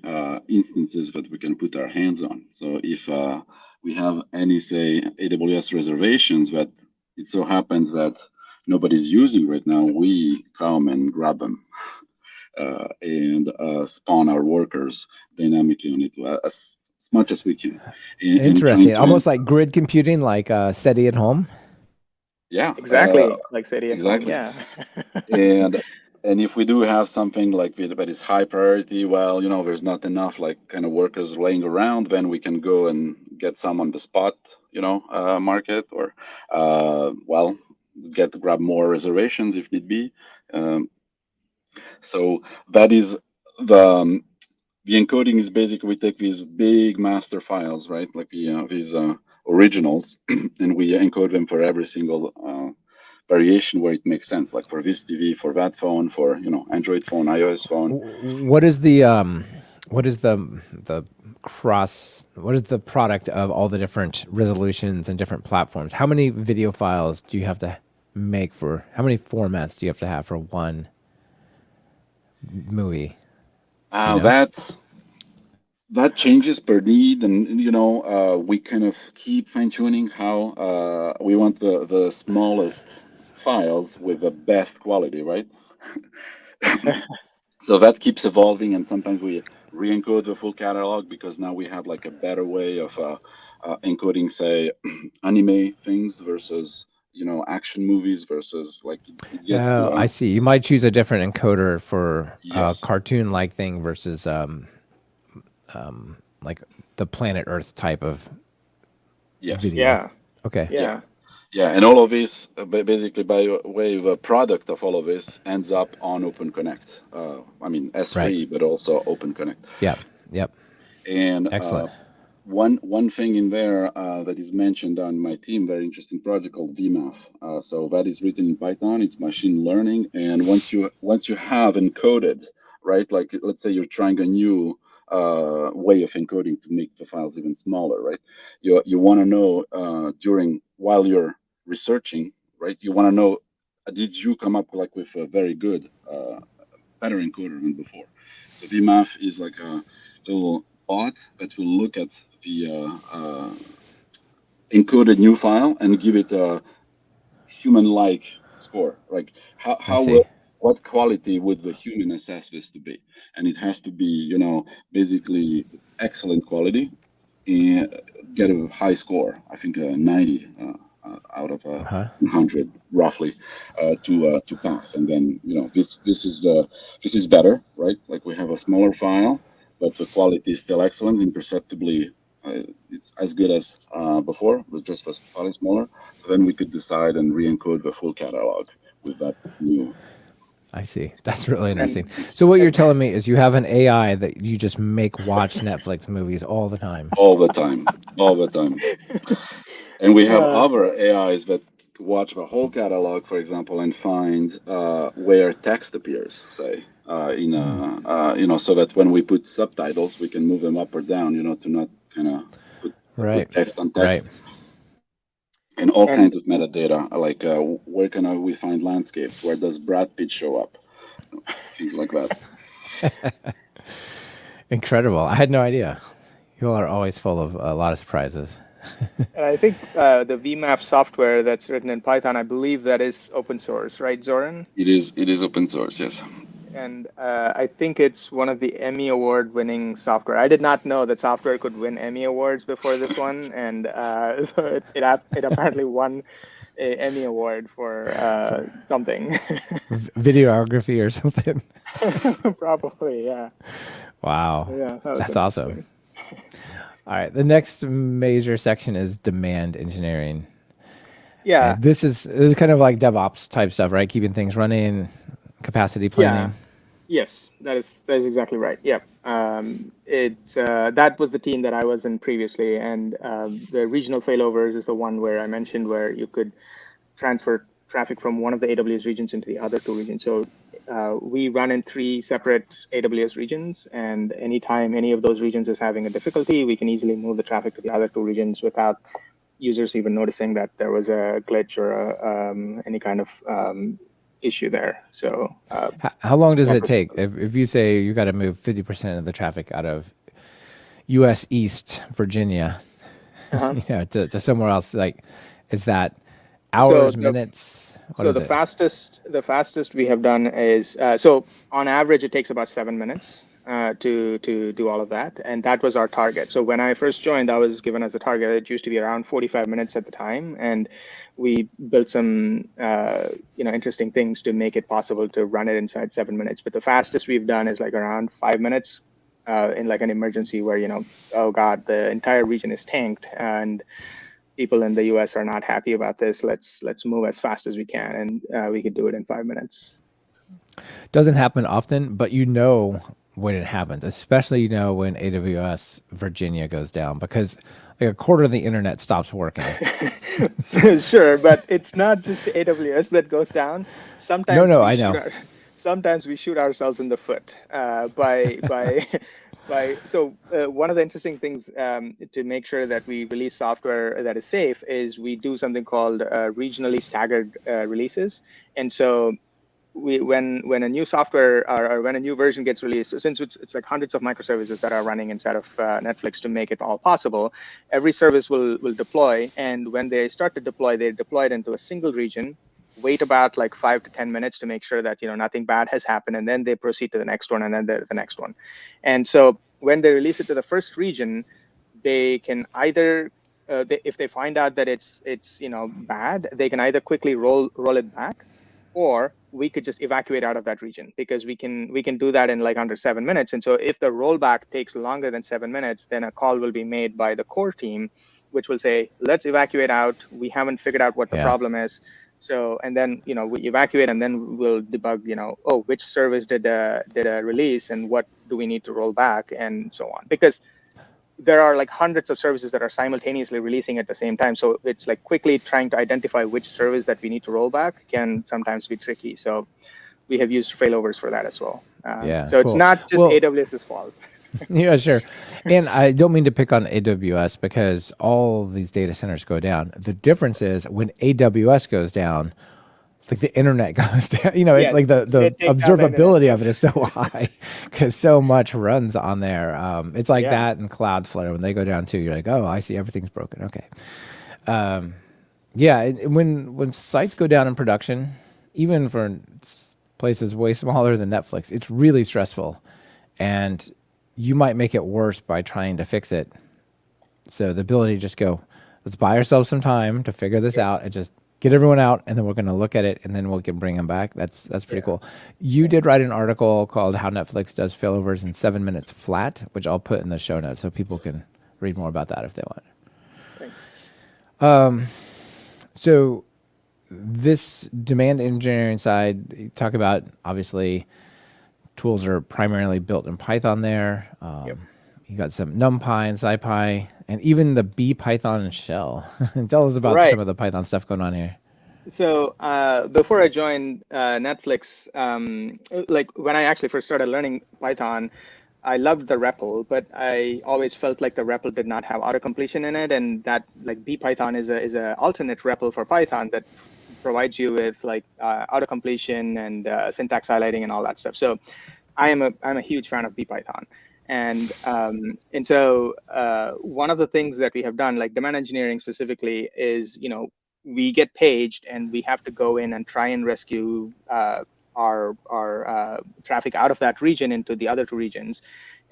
[SPEAKER 3] instances that we can put our hands on. So if we have any, say, AWS reservations that it so happens that nobody's using right now, we come and grab them and spawn our workers dynamically on it as much as we can.
[SPEAKER 1] Interesting. Almost like grid computing, like SETI at home.
[SPEAKER 3] Yeah,
[SPEAKER 2] Exactly, like Cydia phone.
[SPEAKER 3] exactly.
[SPEAKER 2] Yeah.
[SPEAKER 3] And if we do have something like that is high priority, well, there's not enough like kind of workers laying around, then we can go and get some on the spot, market, or well, grab more reservations if need be. Um, so that is the encoding is basically we take these big master files, right? Like these originals, and we encode them for every single variation where it makes sense, like for this TV, for that phone, for Android phone, iOS phone.
[SPEAKER 1] What is the cross? What is the product of all the different resolutions and different platforms? How many video files do you have to make for? How many formats do you have to have for one movie? Do you know?
[SPEAKER 3] That changes per need, and we kind of keep fine tuning how we want the smallest files with the best quality, right? So that keeps evolving, and sometimes we re-encode the full catalog because now we have like a better way of encoding, say, anime things versus action movies versus like it gets to
[SPEAKER 1] Oh, I see. You might choose a different encoder for a
[SPEAKER 3] yes,
[SPEAKER 1] cartoon-like thing versus like the Planet Earth type of
[SPEAKER 3] yes,
[SPEAKER 1] video.
[SPEAKER 2] Yeah.
[SPEAKER 1] Okay.
[SPEAKER 3] yeah.
[SPEAKER 2] Yeah.
[SPEAKER 3] Yeah, and all of this, basically, by way the product of all of this ends up on Open Connect. I mean
[SPEAKER 1] Right.
[SPEAKER 3] S3, but also Open Connect.
[SPEAKER 1] Yep. Yep.
[SPEAKER 3] And
[SPEAKER 1] Excellent.
[SPEAKER 3] one thing in there that is mentioned on my team, very interesting project called VMAF. So that is written in Python. It's machine learning, and once you have encoded, right? Like let's say you're trying a new way of encoding to make the files even smaller, right? You want to know while you're researching, right? You want to know, did you come up like with a very good, better encoder than before? So VMAF is like a little bot that will look at the encoded new file and give it a human-like score. Like
[SPEAKER 1] I see.
[SPEAKER 3] what quality would the human assess this to be? And it has to be, basically excellent quality and get a high score. I think 90 out of
[SPEAKER 1] Uh-huh.
[SPEAKER 3] 100 roughly to pass. And then this is better, right? Like we have a smaller file, but the quality is still excellent, imperceptibly. It's as good as before, with just the file is smaller. So then we could decide and re-encode the full catalog with that new.
[SPEAKER 1] I see. That's really
[SPEAKER 2] And
[SPEAKER 1] interesting. So what you're telling me is you have an AI that you just make watch Netflix movies all the time.
[SPEAKER 3] All the time, all the time. And we have
[SPEAKER 2] uh,
[SPEAKER 3] other AIs that watch the whole catalog, for example, and find where text appears, say, so that when we put subtitles, we can move them up or down, to not kind of put
[SPEAKER 1] Right.
[SPEAKER 3] text on
[SPEAKER 1] Right.
[SPEAKER 3] text. And all
[SPEAKER 2] and
[SPEAKER 3] kinds of metadata, like where can we find landscapes? Where does Brad Pitt show up? Things like that.
[SPEAKER 1] Incredible. I had no idea. You all are always full of a lot of surprises.
[SPEAKER 2] I think the VMAF software that's written in Python, I believe that is open source, right, Zoran?
[SPEAKER 3] It is open source, yes.
[SPEAKER 2] And I think it's one of the Emmy Award winning software. I did not know that software could win Emmy Awards before this one, and so it apparently won a Emmy Award for something.
[SPEAKER 1] Videography or something.
[SPEAKER 2] Probably, yeah.
[SPEAKER 1] Wow.
[SPEAKER 2] Yeah, that was
[SPEAKER 1] That's awesome.
[SPEAKER 2] interesting.
[SPEAKER 1] All right. The next major section is demand engineering.
[SPEAKER 2] Yeah,
[SPEAKER 1] And this is kind of like DevOps type stuff, right? Keeping things running, capacity planning.
[SPEAKER 2] yes, that is exactly right. Yeah, that was the team that I was in previously, and the regional failovers is the one where I mentioned where you could transfer traffic from one of the AWS regions into the other two regions. So we run in 3 separate AWS regions, and anytime any of those regions is having a difficulty, we can easily move the traffic to the other 2 regions without users even noticing that there was a glitch or any kind of issue there. So
[SPEAKER 1] How long does it take? If you say you got to move 50% of the traffic out of U.S. East Virginia, to somewhere else, like, is that hours, minutes? What is
[SPEAKER 2] the fastest we have done is so on average it takes about 7 minutes. to do all of that, and that was our target. So when I first joined, I was given as a target. It used to be around 45 minutes at the time, and we built some interesting things to make it possible to run it inside 7 minutes. But the fastest we've done is like around 5 minutes in like an emergency where oh God, the entire region is tanked and people in the US are not happy about this. Let's move as fast as we can, and we could do it in 5 minutes.
[SPEAKER 1] Doesn't happen often, but when it happens, especially when AWS Virginia goes down, because like a quarter of the internet stops working.
[SPEAKER 2] Sure, but it's not just AWS that goes down. Sometimes
[SPEAKER 1] No, I know.
[SPEAKER 2] Sometimes we shoot ourselves in the foot by so one of the interesting things to make sure that we release software that is safe is we do something called regionally staggered releases. And so when a new software or when a new version gets released, since it's like hundreds of microservices that are running inside of Netflix to make it all possible, every service will deploy. And when they start to deploy, they deploy it into a single region, wait about like 5 to 10 minutes to make sure that nothing bad has happened, and then they proceed to the next one, and then the next one. And so when they release it to the first region, they can either if they find out that it's bad, they can either quickly roll it back, or we could just evacuate out of that region, because we can do that in like under 7 minutes. And so if the rollback takes longer than 7 minutes, then a call will be made by the core team, which will say, let's evacuate out. We haven't figured out what the problem is. So, and then, we evacuate, and then we'll debug, oh, which service did a release, and what do we need to roll back, and so on. Because there are like hundreds of services that are simultaneously releasing at the same time. So it's like quickly trying to identify which service that we need to roll back can sometimes be tricky. So we have used failovers for that as well. So it's not just AWS's fault.
[SPEAKER 1] Yeah, sure. And I don't mean to pick on AWS, because all these data centers go down. The difference is when AWS goes down, it's like the internet goes down. It's like the observability of it is so high because so much runs on there. It's like that and Cloudflare. When they go down too, you're like, oh, I see everything's broken. Okay. When sites go down in production, even for places way smaller than Netflix, it's really stressful. And you might make it worse by trying to fix it. So the ability to just go, let's buy ourselves some time to figure this out and just get everyone out, and then we're going to look at it, and then we can bring them back. That's pretty cool. You did write an article called How Netflix Does Failovers in 7 Minutes Flat, which I'll put in the show notes so people can read more about that if they want.
[SPEAKER 2] Thanks.
[SPEAKER 1] So this demand engineering side, you talk about, obviously, tools are primarily built in Python there. You got some NumPy and SciPy, and even the BPython shell. Tell us about some of the Python stuff going on here.
[SPEAKER 2] So before I joined Netflix, like when I actually first started learning Python, I loved the REPL, but I always felt like the REPL did not have autocompletion in it, and that like BPython is a alternate REPL for Python that provides you with like autocompletion and syntax highlighting and all that stuff. So I'm a huge fan of BPython. And so one of the things that we have done, like demand engineering specifically, is we get paged and we have to go in and try and rescue our traffic out of that region into the other two regions.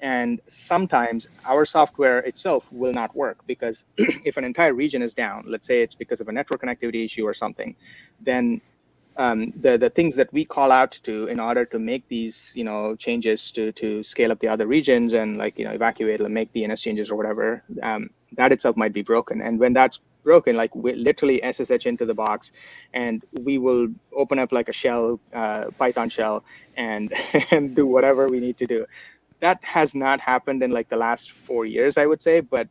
[SPEAKER 2] And sometimes our software itself will not work, because if an entire region is down, let's say it's because of a network connectivity issue or something, then the things that we call out to in order to make these changes to scale up the other regions and like evacuate and make DNS changes or whatever, that itself might be broken. And when that's broken, like we literally SSH into the box, and we will open up like a shell, Python shell, and and do whatever we need to do. That has not happened in like the last 4 years, I would say, but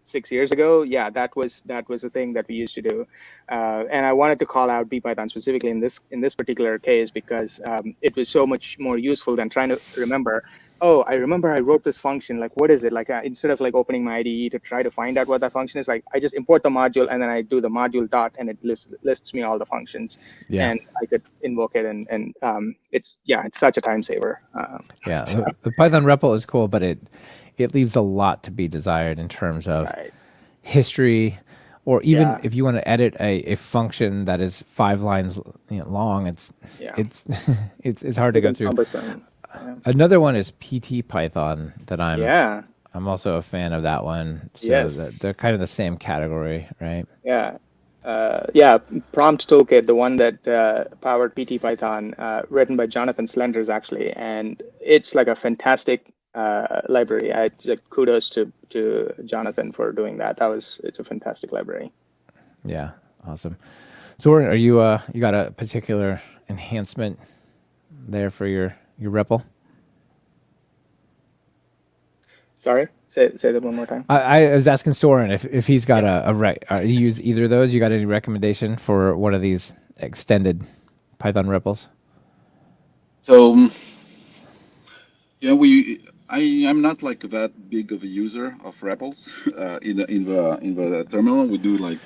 [SPEAKER 2] 6 years ago, yeah, that was a thing that we used to do, and I wanted to call out BPython specifically in this particular case because it was so much more useful than trying to remember. Oh, I remember I wrote this function. Like, what is it? Like, instead of like opening my IDE to try to find out what that function is, like I just import the module and then I do the module dot, and it lists me all the functions, and I could invoke it, and it's such a time saver.
[SPEAKER 1] The Python REPL is cool, but it leaves a lot to be desired in terms of history, or even if you want to edit a function that is 5 lines long, it's hard to go through. Another one is PT Python that
[SPEAKER 2] Yeah.
[SPEAKER 1] I'm also a fan of that one. So
[SPEAKER 2] Yes.
[SPEAKER 1] they're kind of the same category, right?
[SPEAKER 2] Yeah. Yeah, Prompt Toolkit, the one that powered PT Python, written by Jonathan Slenders, actually, and it's like a fantastic library. Like, kudos to Jonathan for doing that. It's a fantastic library.
[SPEAKER 1] Yeah, awesome. So are you you got a particular enhancement there for your REPL?
[SPEAKER 2] Sorry, say that one more time.
[SPEAKER 1] I was asking Soren if he's got a right. You use either of those? You got any recommendation for one of these extended Python REPLs?
[SPEAKER 3] So yeah, I'm not like that big of a user of REPLs. In the terminal, we do like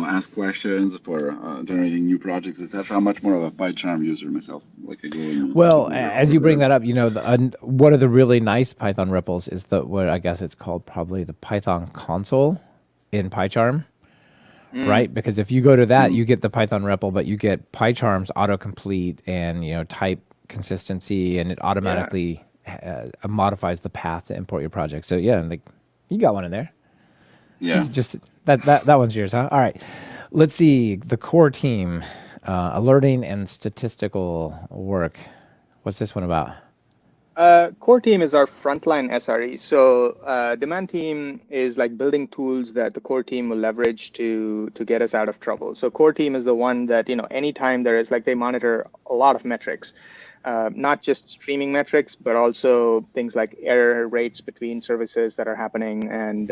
[SPEAKER 3] ask questions for generating new projects, etc. I'm much more of a PyCharm user myself. Like I go in
[SPEAKER 1] Well, as
[SPEAKER 3] over
[SPEAKER 1] you bring
[SPEAKER 3] there.
[SPEAKER 1] that up, one of the really nice Python REPLs is what I guess it's called probably the Python console in PyCharm, right? Because if you go to that,
[SPEAKER 3] Mm,
[SPEAKER 1] you get the Python REPL, but you get PyCharm's autocomplete and type consistency, and it
[SPEAKER 2] Yeah.
[SPEAKER 1] automatically modifies the path to import your project. So yeah, like you got one in there.
[SPEAKER 3] yeah.
[SPEAKER 1] It's just that one's yours, huh? All right. Let's see the core team, alerting and statistical work. What's this one about?
[SPEAKER 2] Core team is our frontline SRE. So demand team is like building tools that the core team will leverage to get us out of trouble. So core team is the one that anytime there is, like, they monitor a lot of metrics, not just streaming metrics, but also things like error rates between services that are happening, and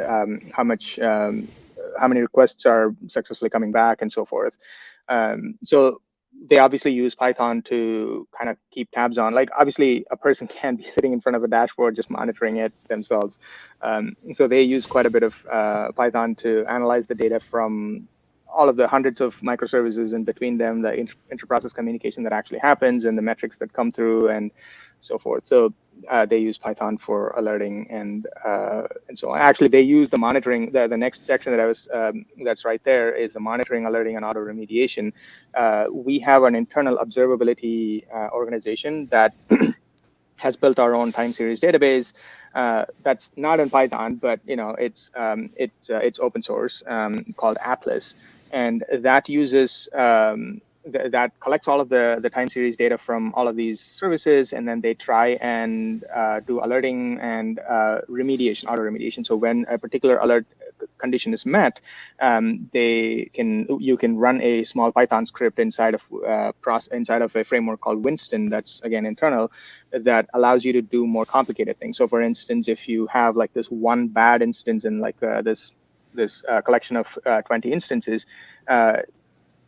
[SPEAKER 2] how many requests are successfully coming back, and so forth. So they obviously use Python to kind of keep tabs on. Like, obviously, a person can't be sitting in front of a dashboard just monitoring it themselves. So they use quite a bit of Python to analyze the data from all of the hundreds of microservices, and between them, the inter-process communication that actually happens, and the metrics that come through, and so forth. So they use Python for alerting and so on. Actually, they use the monitoring. The next section that's right there is the monitoring, alerting, and auto remediation. We have an internal observability organization that has built our own time series database. That's not in Python, but it's open source, called Atlas, and that uses that collects all of the time series data from all of these services, and then they try and do alerting and remediation, auto remediation. So when a particular alert condition is met, you can run a small Python script inside of a framework called Winston, that's again internal, that allows you to do more complicated things. So for instance, if you have like this one bad instance in like this collection of 20 instances,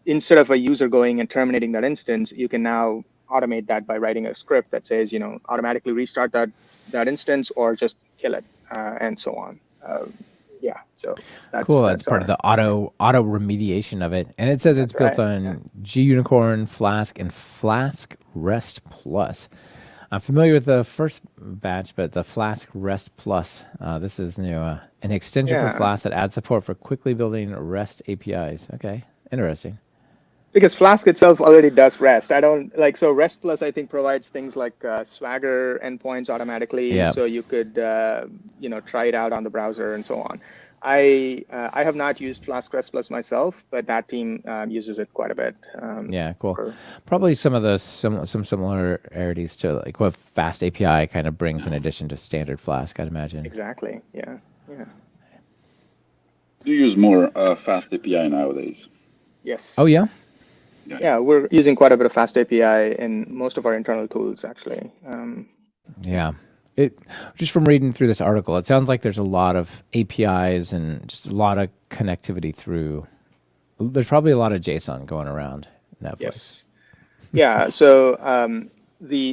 [SPEAKER 2] instead of a user going and terminating that instance, you can now automate that by writing a script that says, automatically restart that instance, or just kill it, and so on. Yeah, so
[SPEAKER 1] Cool. That's
[SPEAKER 2] that's
[SPEAKER 1] part of
[SPEAKER 2] our
[SPEAKER 1] the auto remediation of it, and it says it's
[SPEAKER 2] that's
[SPEAKER 1] built
[SPEAKER 2] right. Yeah.
[SPEAKER 1] on GUnicorn, Flask, and Flask REST Plus. I'm familiar with the first batch, but the Flask REST Plus, this is new. An extension for
[SPEAKER 2] Yeah.
[SPEAKER 1] Flask that adds support for quickly building REST APIs. Okay, interesting.
[SPEAKER 2] Because Flask itself already does REST. I don't like, so REST Plus, I think, provides things like Swagger endpoints automatically,
[SPEAKER 1] Yeah.
[SPEAKER 2] so you could try it out on the browser and so on. I have not used Flask REST Plus myself, but that team uses it quite a bit.
[SPEAKER 1] Yeah, cool.
[SPEAKER 2] For
[SPEAKER 1] Probably some of the some similarities to like what Fast API kind of brings in addition to standard Flask, I'd imagine.
[SPEAKER 2] Exactly. Yeah. Yeah.
[SPEAKER 3] Do you use more Fast API nowadays?
[SPEAKER 2] Yes.
[SPEAKER 1] Oh yeah.
[SPEAKER 2] Yeah, we're using quite a bit of Fast API in most of our internal tools, actually.
[SPEAKER 1] Yeah. It just from reading through this article, it sounds like there's a lot of APIs and just a lot of connectivity through. There's probably a lot of JSON going around Netflix.
[SPEAKER 2] Yes. Yeah. So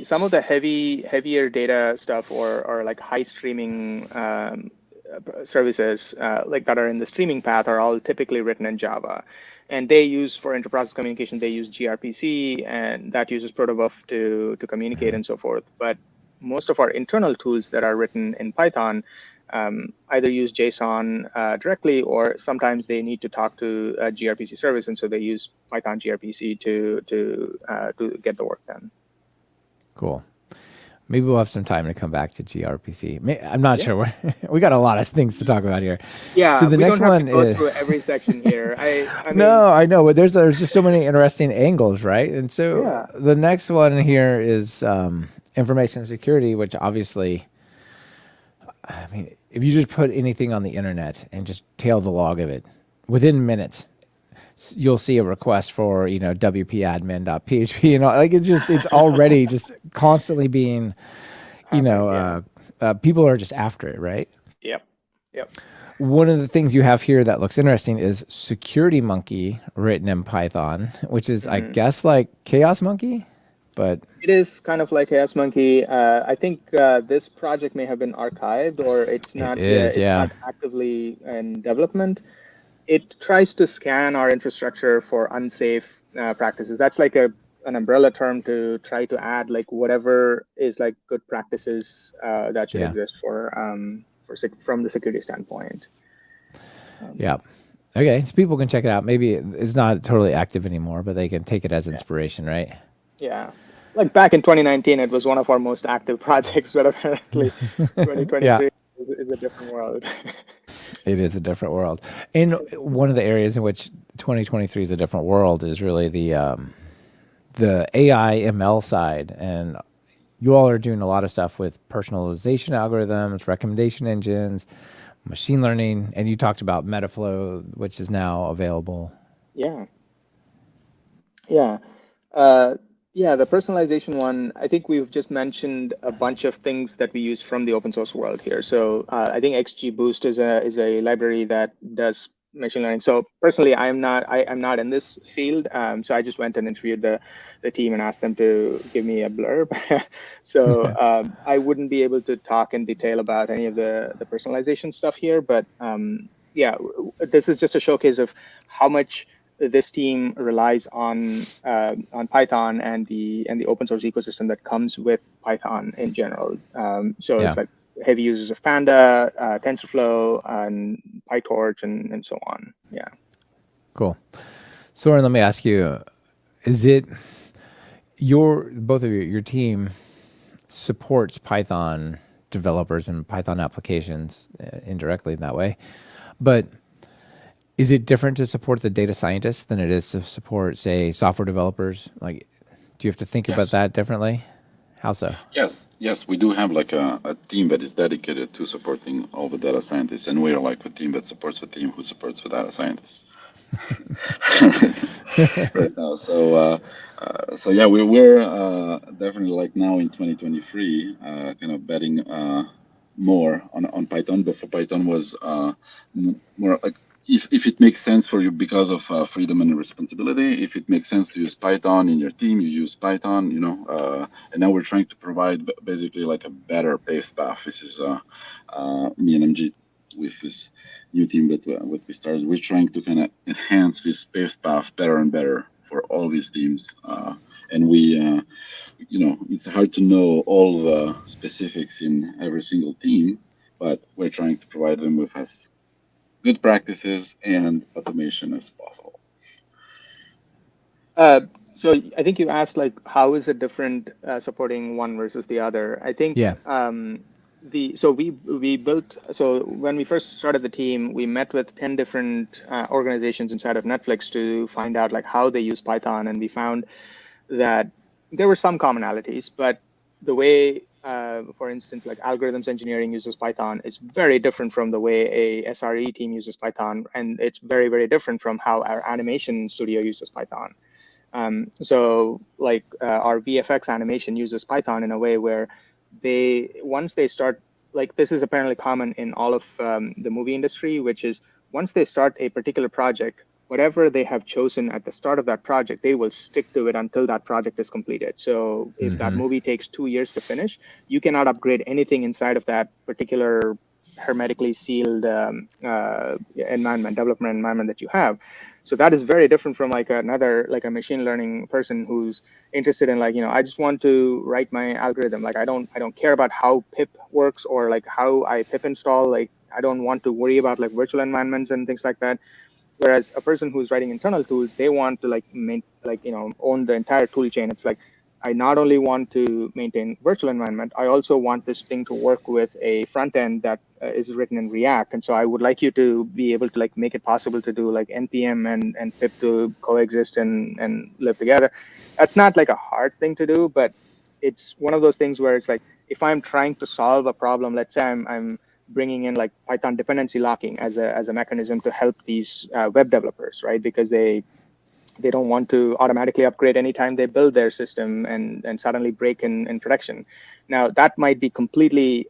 [SPEAKER 2] some of the heavier data stuff, or like high streaming services like that are in the streaming path, are all typically written in Java, and they use, for inter-process communication, they use gRPC, and that uses protobuf to communicate and so forth. But most of our internal tools that are written in Python either use JSON directly, or sometimes they need to talk to a gRPC service, and so they use Python gRPC to get the work done.
[SPEAKER 1] Cool. Maybe we'll have some time to come back to gRPC. I'm not sure. We got a lot of things to talk about here.
[SPEAKER 2] Yeah,
[SPEAKER 1] So the
[SPEAKER 2] we
[SPEAKER 1] next
[SPEAKER 2] don't have
[SPEAKER 1] one
[SPEAKER 2] to go
[SPEAKER 1] is
[SPEAKER 2] through every section here. I mean,
[SPEAKER 1] no, I know, but there's just so many interesting angles, right? And so
[SPEAKER 2] Yeah.
[SPEAKER 1] the next one here is information security, which obviously, I mean, if you just put anything on the internet and just tail the log of it, within minutes, you'll see a request for wp-admin.php and all. Like it's already just constantly being, people are just after it, right?
[SPEAKER 2] Yep. Yep.
[SPEAKER 1] One of the things you have here that looks interesting is Security Monkey written in Python, which is, I guess, like Chaos Monkey, but
[SPEAKER 2] It is kind of like Chaos Monkey. I think this project may have been archived, or it's not.
[SPEAKER 1] is,
[SPEAKER 2] It's
[SPEAKER 1] yeah.
[SPEAKER 2] not actively in development. It tries to scan our infrastructure for unsafe practices. That's like an umbrella term to try to add like whatever is like good practices that should
[SPEAKER 1] Yeah.
[SPEAKER 2] exist from the security standpoint.
[SPEAKER 1] Yeah. Okay, so people can check it out. Maybe it's not totally active anymore, but they can take it as inspiration, right?
[SPEAKER 2] Yeah. Like back in 2019, it was one of our most active projects, but apparently 2023
[SPEAKER 1] Yeah.
[SPEAKER 2] is a different world.
[SPEAKER 1] It is a different world. And one of the areas in which 2023 is a different world is really the AI ML side. And you all are doing a lot of stuff with personalization algorithms, recommendation engines, machine learning, and you talked about Metaflow, which is now available.
[SPEAKER 2] Yeah. Yeah. Yeah, the personalization one, I think we've just mentioned a bunch of things that we use from the open source world here. So I think XGBoost is a library that does machine learning. So personally, I'm not in this field. So I just went and interviewed the team and asked them to give me a blurb. So I wouldn't be able to talk in detail about any of the personalization stuff here. But yeah, this is just a showcase of how much this team relies on Python and the open source ecosystem that comes with Python in general. So
[SPEAKER 1] Yeah.
[SPEAKER 2] it's like heavy users of Panda, TensorFlow, and PyTorch, and so on. Yeah.
[SPEAKER 1] Cool. Soren, let me ask you, is it both of you, your team supports Python developers and Python applications indirectly in that way, but is it different to support the data scientists than it is to support, say, software developers? Like, do you have to think about that differently? How so?
[SPEAKER 3] Yes, we do have like a team that is dedicated to supporting all the data scientists, and we are like the team that supports the team who supports the data scientists. Right now, so yeah, we're definitely like now in 2023, kind of betting more on Python. But for Python was more like if it makes sense for you because of freedom and responsibility. If it makes sense to use Python in your team, you use Python. And now we're trying to provide basically like a better paved path. This is me and MG with this new team that we started. We're trying to kind of enhance this paved path better and better for all these teams. And we, it's hard to know all the specifics in every single team, but we're trying to provide them with as good practices and automation as possible.
[SPEAKER 2] So I think you asked like, how is it different supporting one versus the other? I think so when we first started the team, we met with 10 different organizations inside of Netflix to find out like how they use Python, and we found that there were some commonalities, but the way, for instance, like algorithms engineering uses Python is very different from the way a SRE team uses Python, and it's very, very different from how our animation studio uses Python. So like our VFX animation uses Python in a way where once they start, like this is apparently common in all of the movie industry, which is once they start a particular project, whatever they have chosen at the start of that project, they will stick to it until that project is completed. So if that movie takes 2 years to finish, you cannot upgrade anything inside of that particular hermetically sealed development environment that you have. So that is very different from like a machine learning person who's interested in like, I just want to write my algorithm. Like I don't care about how pip works or like how I pip install. Like I don't want to worry about like virtual environments and things like that. Whereas a person who's writing internal tools, they want to like own the entire tool chain. It's like I not only want to maintain virtual environment, I also want this thing to work with a front end that is written in React. And so I would like you to be able to like make it possible to do like npm and pip to coexist and live together. That's not like a hard thing to do, but it's one of those things where it's like, if I'm trying to solve a problem, let's say I'm bringing in like Python dependency locking as a mechanism to help these web developers, right? Because they don't want to automatically upgrade anytime they build their system and suddenly break in production. Now that might be completely,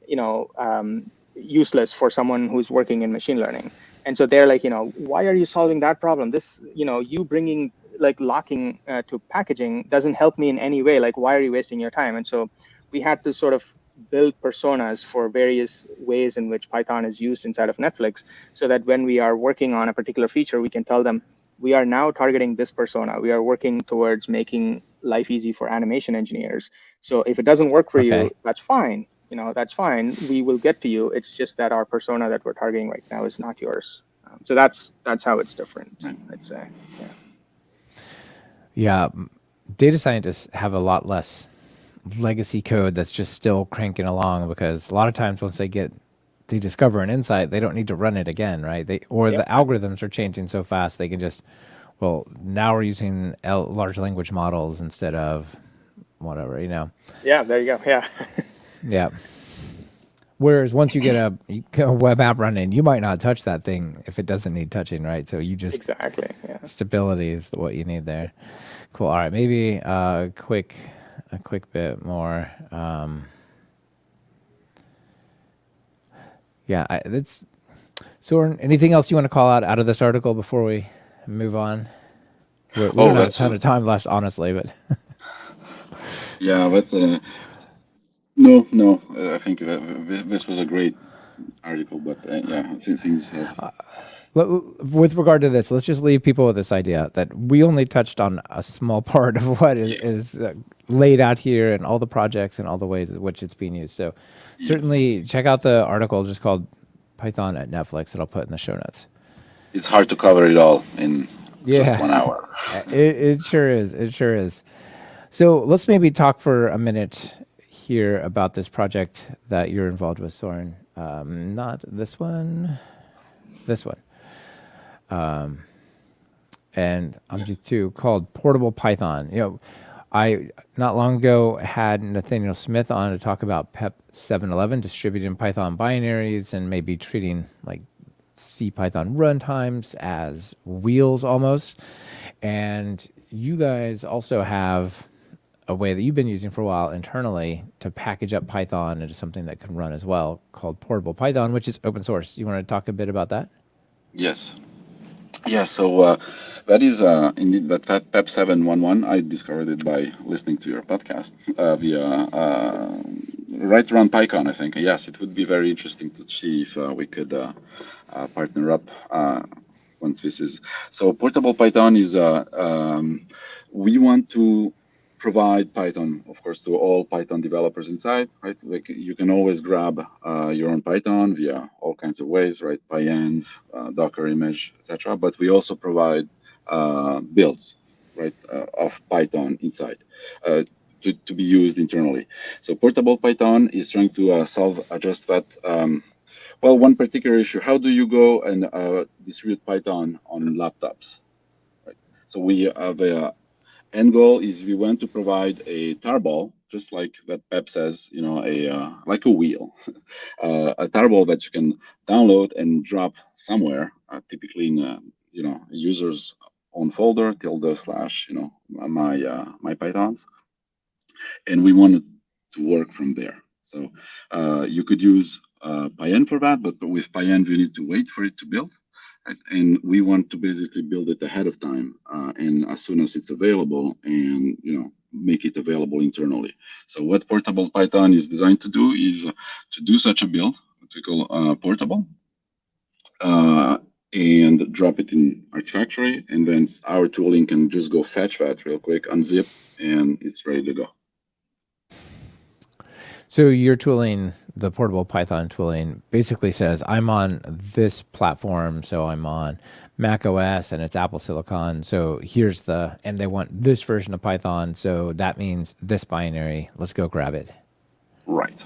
[SPEAKER 2] useless for someone who's working in machine learning. And so they're like, why are you solving that problem? This, you bringing like locking to packaging doesn't help me in any way. Like, why are you wasting your time? And so we had to sort of build personas for various ways in which Python is used inside of Netflix, so that when we are working on a particular feature, we can tell them, we are now targeting this persona. We are working towards making life easy for animation engineers. So if it doesn't work for
[SPEAKER 1] Okay.
[SPEAKER 2] you, that's fine. That's fine. We will get to you. It's just that our persona that we're targeting right now is not yours. So that's how it's different, I'd say.
[SPEAKER 1] Yeah, data scientists have a lot less legacy code that's just still cranking along, because a lot of times once they discover an insight, they don't need to run it again, right? The algorithms are changing so fast, they can just, well, now we're using large language models instead of whatever,
[SPEAKER 2] Yeah, there you go. Yeah.
[SPEAKER 1] Yeah. Whereas once you get a web app running, you might not touch that thing if it doesn't need touching, right? So you just
[SPEAKER 2] Exactly. Yeah.
[SPEAKER 1] stability is what you need there. Cool. All right, maybe a quick bit more. That's Soren. Anything else you want to call out of this article before we move on? We don't have a ton of time left, honestly, but
[SPEAKER 3] yeah, but no. I think this was a great article, but yeah, I think things have.
[SPEAKER 1] with regard to this, let's just leave people with this idea that we only touched on a small part of what is laid out here and all the projects and all the ways in which it's being used. So certainly check out the article just called Python at Netflix that I'll put in the show notes.
[SPEAKER 3] It's hard to cover it all in just 1 hour.
[SPEAKER 1] It sure is. It sure is. So let's maybe talk for a minute here about this project that you're involved with, Soren. Not this one, this one. And I'm just too, called Portable Python. I not long ago had Nathaniel Smith on to talk about PEP 711, distributed Python binaries, and maybe treating like C Python runtimes as wheels almost. And you guys also have a way that you've been using for a while internally to package up Python into something that can run as well, called Portable Python, which is open source. You want to talk a bit about that?
[SPEAKER 3] Yes. Yeah, so that is indeed that PEP 711. I discovered it by listening to your podcast via right around PyCon, I think. Yes, it would be very interesting to see if we could partner up once this is. So Portable Python is, we want to provide Python, of course, to all Python developers inside, right? Like you can always grab your own Python via all kinds of ways, right? PyEnv, Docker image, etc. But we also provide builds, right, of Python inside to be used internally. So Portable Python is trying to solve just that. Well, one particular issue: how do you go and distribute Python on laptops? Right. So we have a end goal is we want to provide a tarball, just like that PEP says, like a wheel, a tarball that you can download and drop somewhere, typically in a user's own folder / my Pythons, and we want it to work from there. So you could use PyEnv for that, but with PyEnv you need to wait for it to build. Right? And we want to basically build it ahead of time, and as soon as it's available, and make it available internally. So what Portable Python is designed to do is to do such a build, what we call portable, and drop it in Artifactory, and then our tooling can just go fetch that real quick, unzip, and it's ready to go.
[SPEAKER 1] So your tooling, the portable Python tooling, basically says I'm on this platform, so I'm on Mac OS and it's Apple Silicon. So and they want this version of Python, so that means this binary. Let's go grab it.
[SPEAKER 3] Right.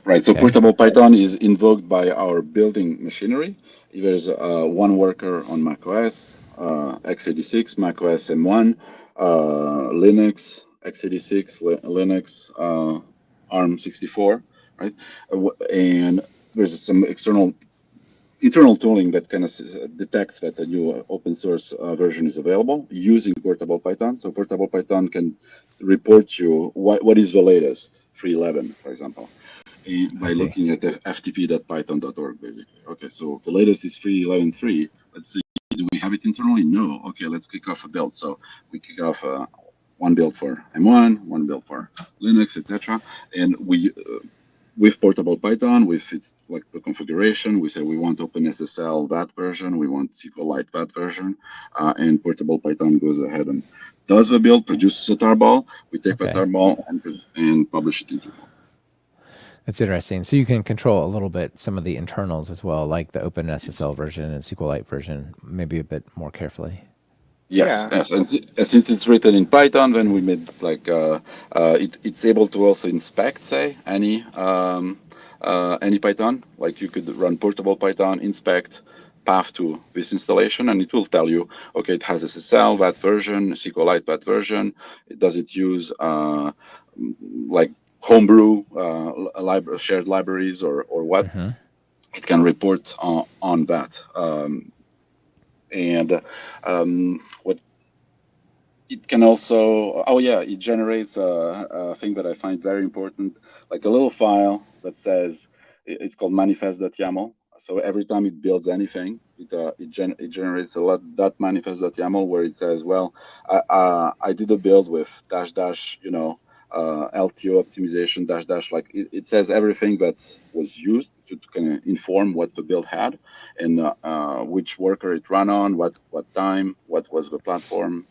[SPEAKER 3] Right. So
[SPEAKER 1] Okay.
[SPEAKER 3] portable Python is invoked by our building machinery. There's one worker on macOS, x86, macOS M1, Linux, x86, Linux, ARM64, right? And there's some internal tooling that kind of detects that a new open source version is available using portable Python. So portable Python can report you what is the latest, 3.11, for example, by looking at ftp.python.org, basically. Okay, so the latest is 3.11.3. Let's see, do we have it internally? No. Okay, let's kick off a build. So we kick off one build for M1, one build for Linux, etc. And we with portable Python, with its like the configuration, we say we want OpenSSL that version, we want SQLite that version, and portable Python goes ahead and does the build, produces a tarball. We take the tarball and publish it into.
[SPEAKER 1] That's interesting. So you can control a little bit some of the internals as well, like the OpenSSL version and SQLite version, maybe a bit more carefully.
[SPEAKER 3] Yes. And since it's written in Python, then we made like it's able to also inspect, say, any Python. Like you could run portable Python, inspect, path to this installation, and it will tell you, okay, it has SSL that version, SQLite that version. Does it use like Homebrew shared libraries or what? Mm-hmm. It can report on that. What it can also, it generates a thing that I find very important, like a little file that says, it's called manifest.yaml. So every time it builds anything, it generates that manifest.yaml where it says, well, I did a build with LTO optimization like it says everything that was used to kind of inform what the build had and which worker it ran on, what time, what was the platform,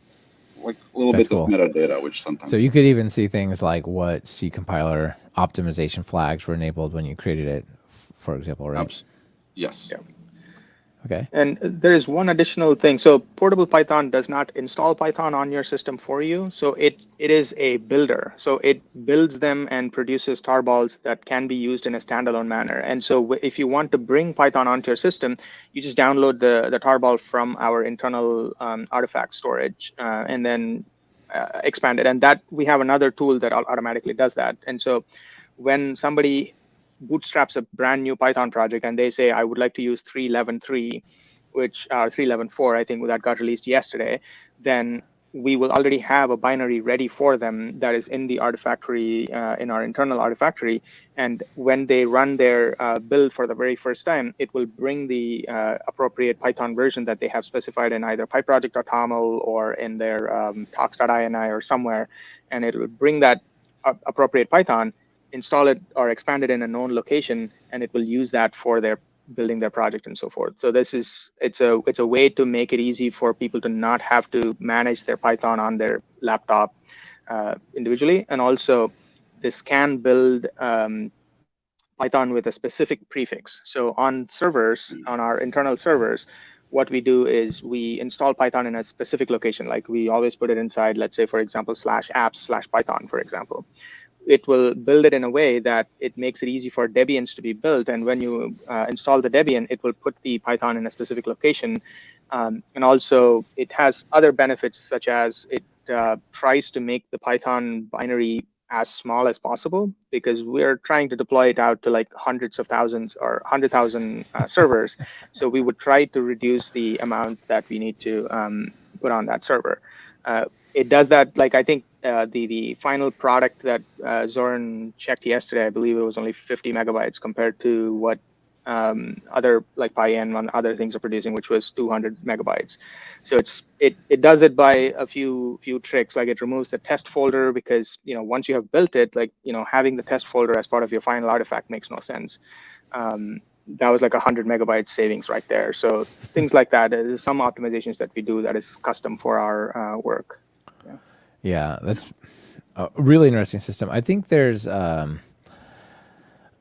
[SPEAKER 3] like a little bit of metadata, which sometimes.
[SPEAKER 1] So you could even see things like what C compiler optimization flags were enabled when you created it, for example, right?
[SPEAKER 3] Yes.
[SPEAKER 2] Yeah.
[SPEAKER 1] Okay.
[SPEAKER 2] And there is one additional thing. So portable Python does not install Python on your system for you. So it is a builder. So it builds them and produces tarballs that can be used in a standalone manner. And so if you want to bring Python onto your system, you just download the tarball from our internal artifact storage and then expand it. And that we have another tool that automatically does that. And so when somebody bootstraps a brand new Python project and they say, I would like to use 3.11.3, which 3.11.4, I think that got released yesterday, then we will already have a binary ready for them that is in the Artifactory, in our internal Artifactory. And when they run their build for the very first time, it will bring the appropriate Python version that they have specified in either pyproject.toml or in their talks.ini or somewhere. And it will bring that appropriate Python, install it or expand it in a known location, and it will use that for their building their project and so forth. So it's a way to make it easy for people to not have to manage their Python on their laptop individually. And also this can build Python with a specific prefix. So on servers, on our internal servers, what we do is we install Python in a specific location. Like we always put it inside, let's say, for example, /apps/Python, for example. It will build it in a way that it makes it easy for Debians to be built. And when you install the Debian, it will put the Python in a specific location. And also it has other benefits, such as it tries to make the Python binary as small as possible, because we're trying to deploy it out to like hundreds of thousands or 100,000 servers. So we would try to reduce the amount that we need to put on that server. It does that, like I think the final product that Zoran checked yesterday, I believe it was only 50 megabytes compared to what other like PyEn and other things are producing, which was 200 megabytes. So it does it by a few tricks. Like it removes the test folder, because once you have built it, like having the test folder as part of your final artifact makes no sense. That was like 100 megabytes savings right there. So things like that. There's some optimizations that we do that is custom for our work.
[SPEAKER 1] Yeah, that's a really interesting system. I think there's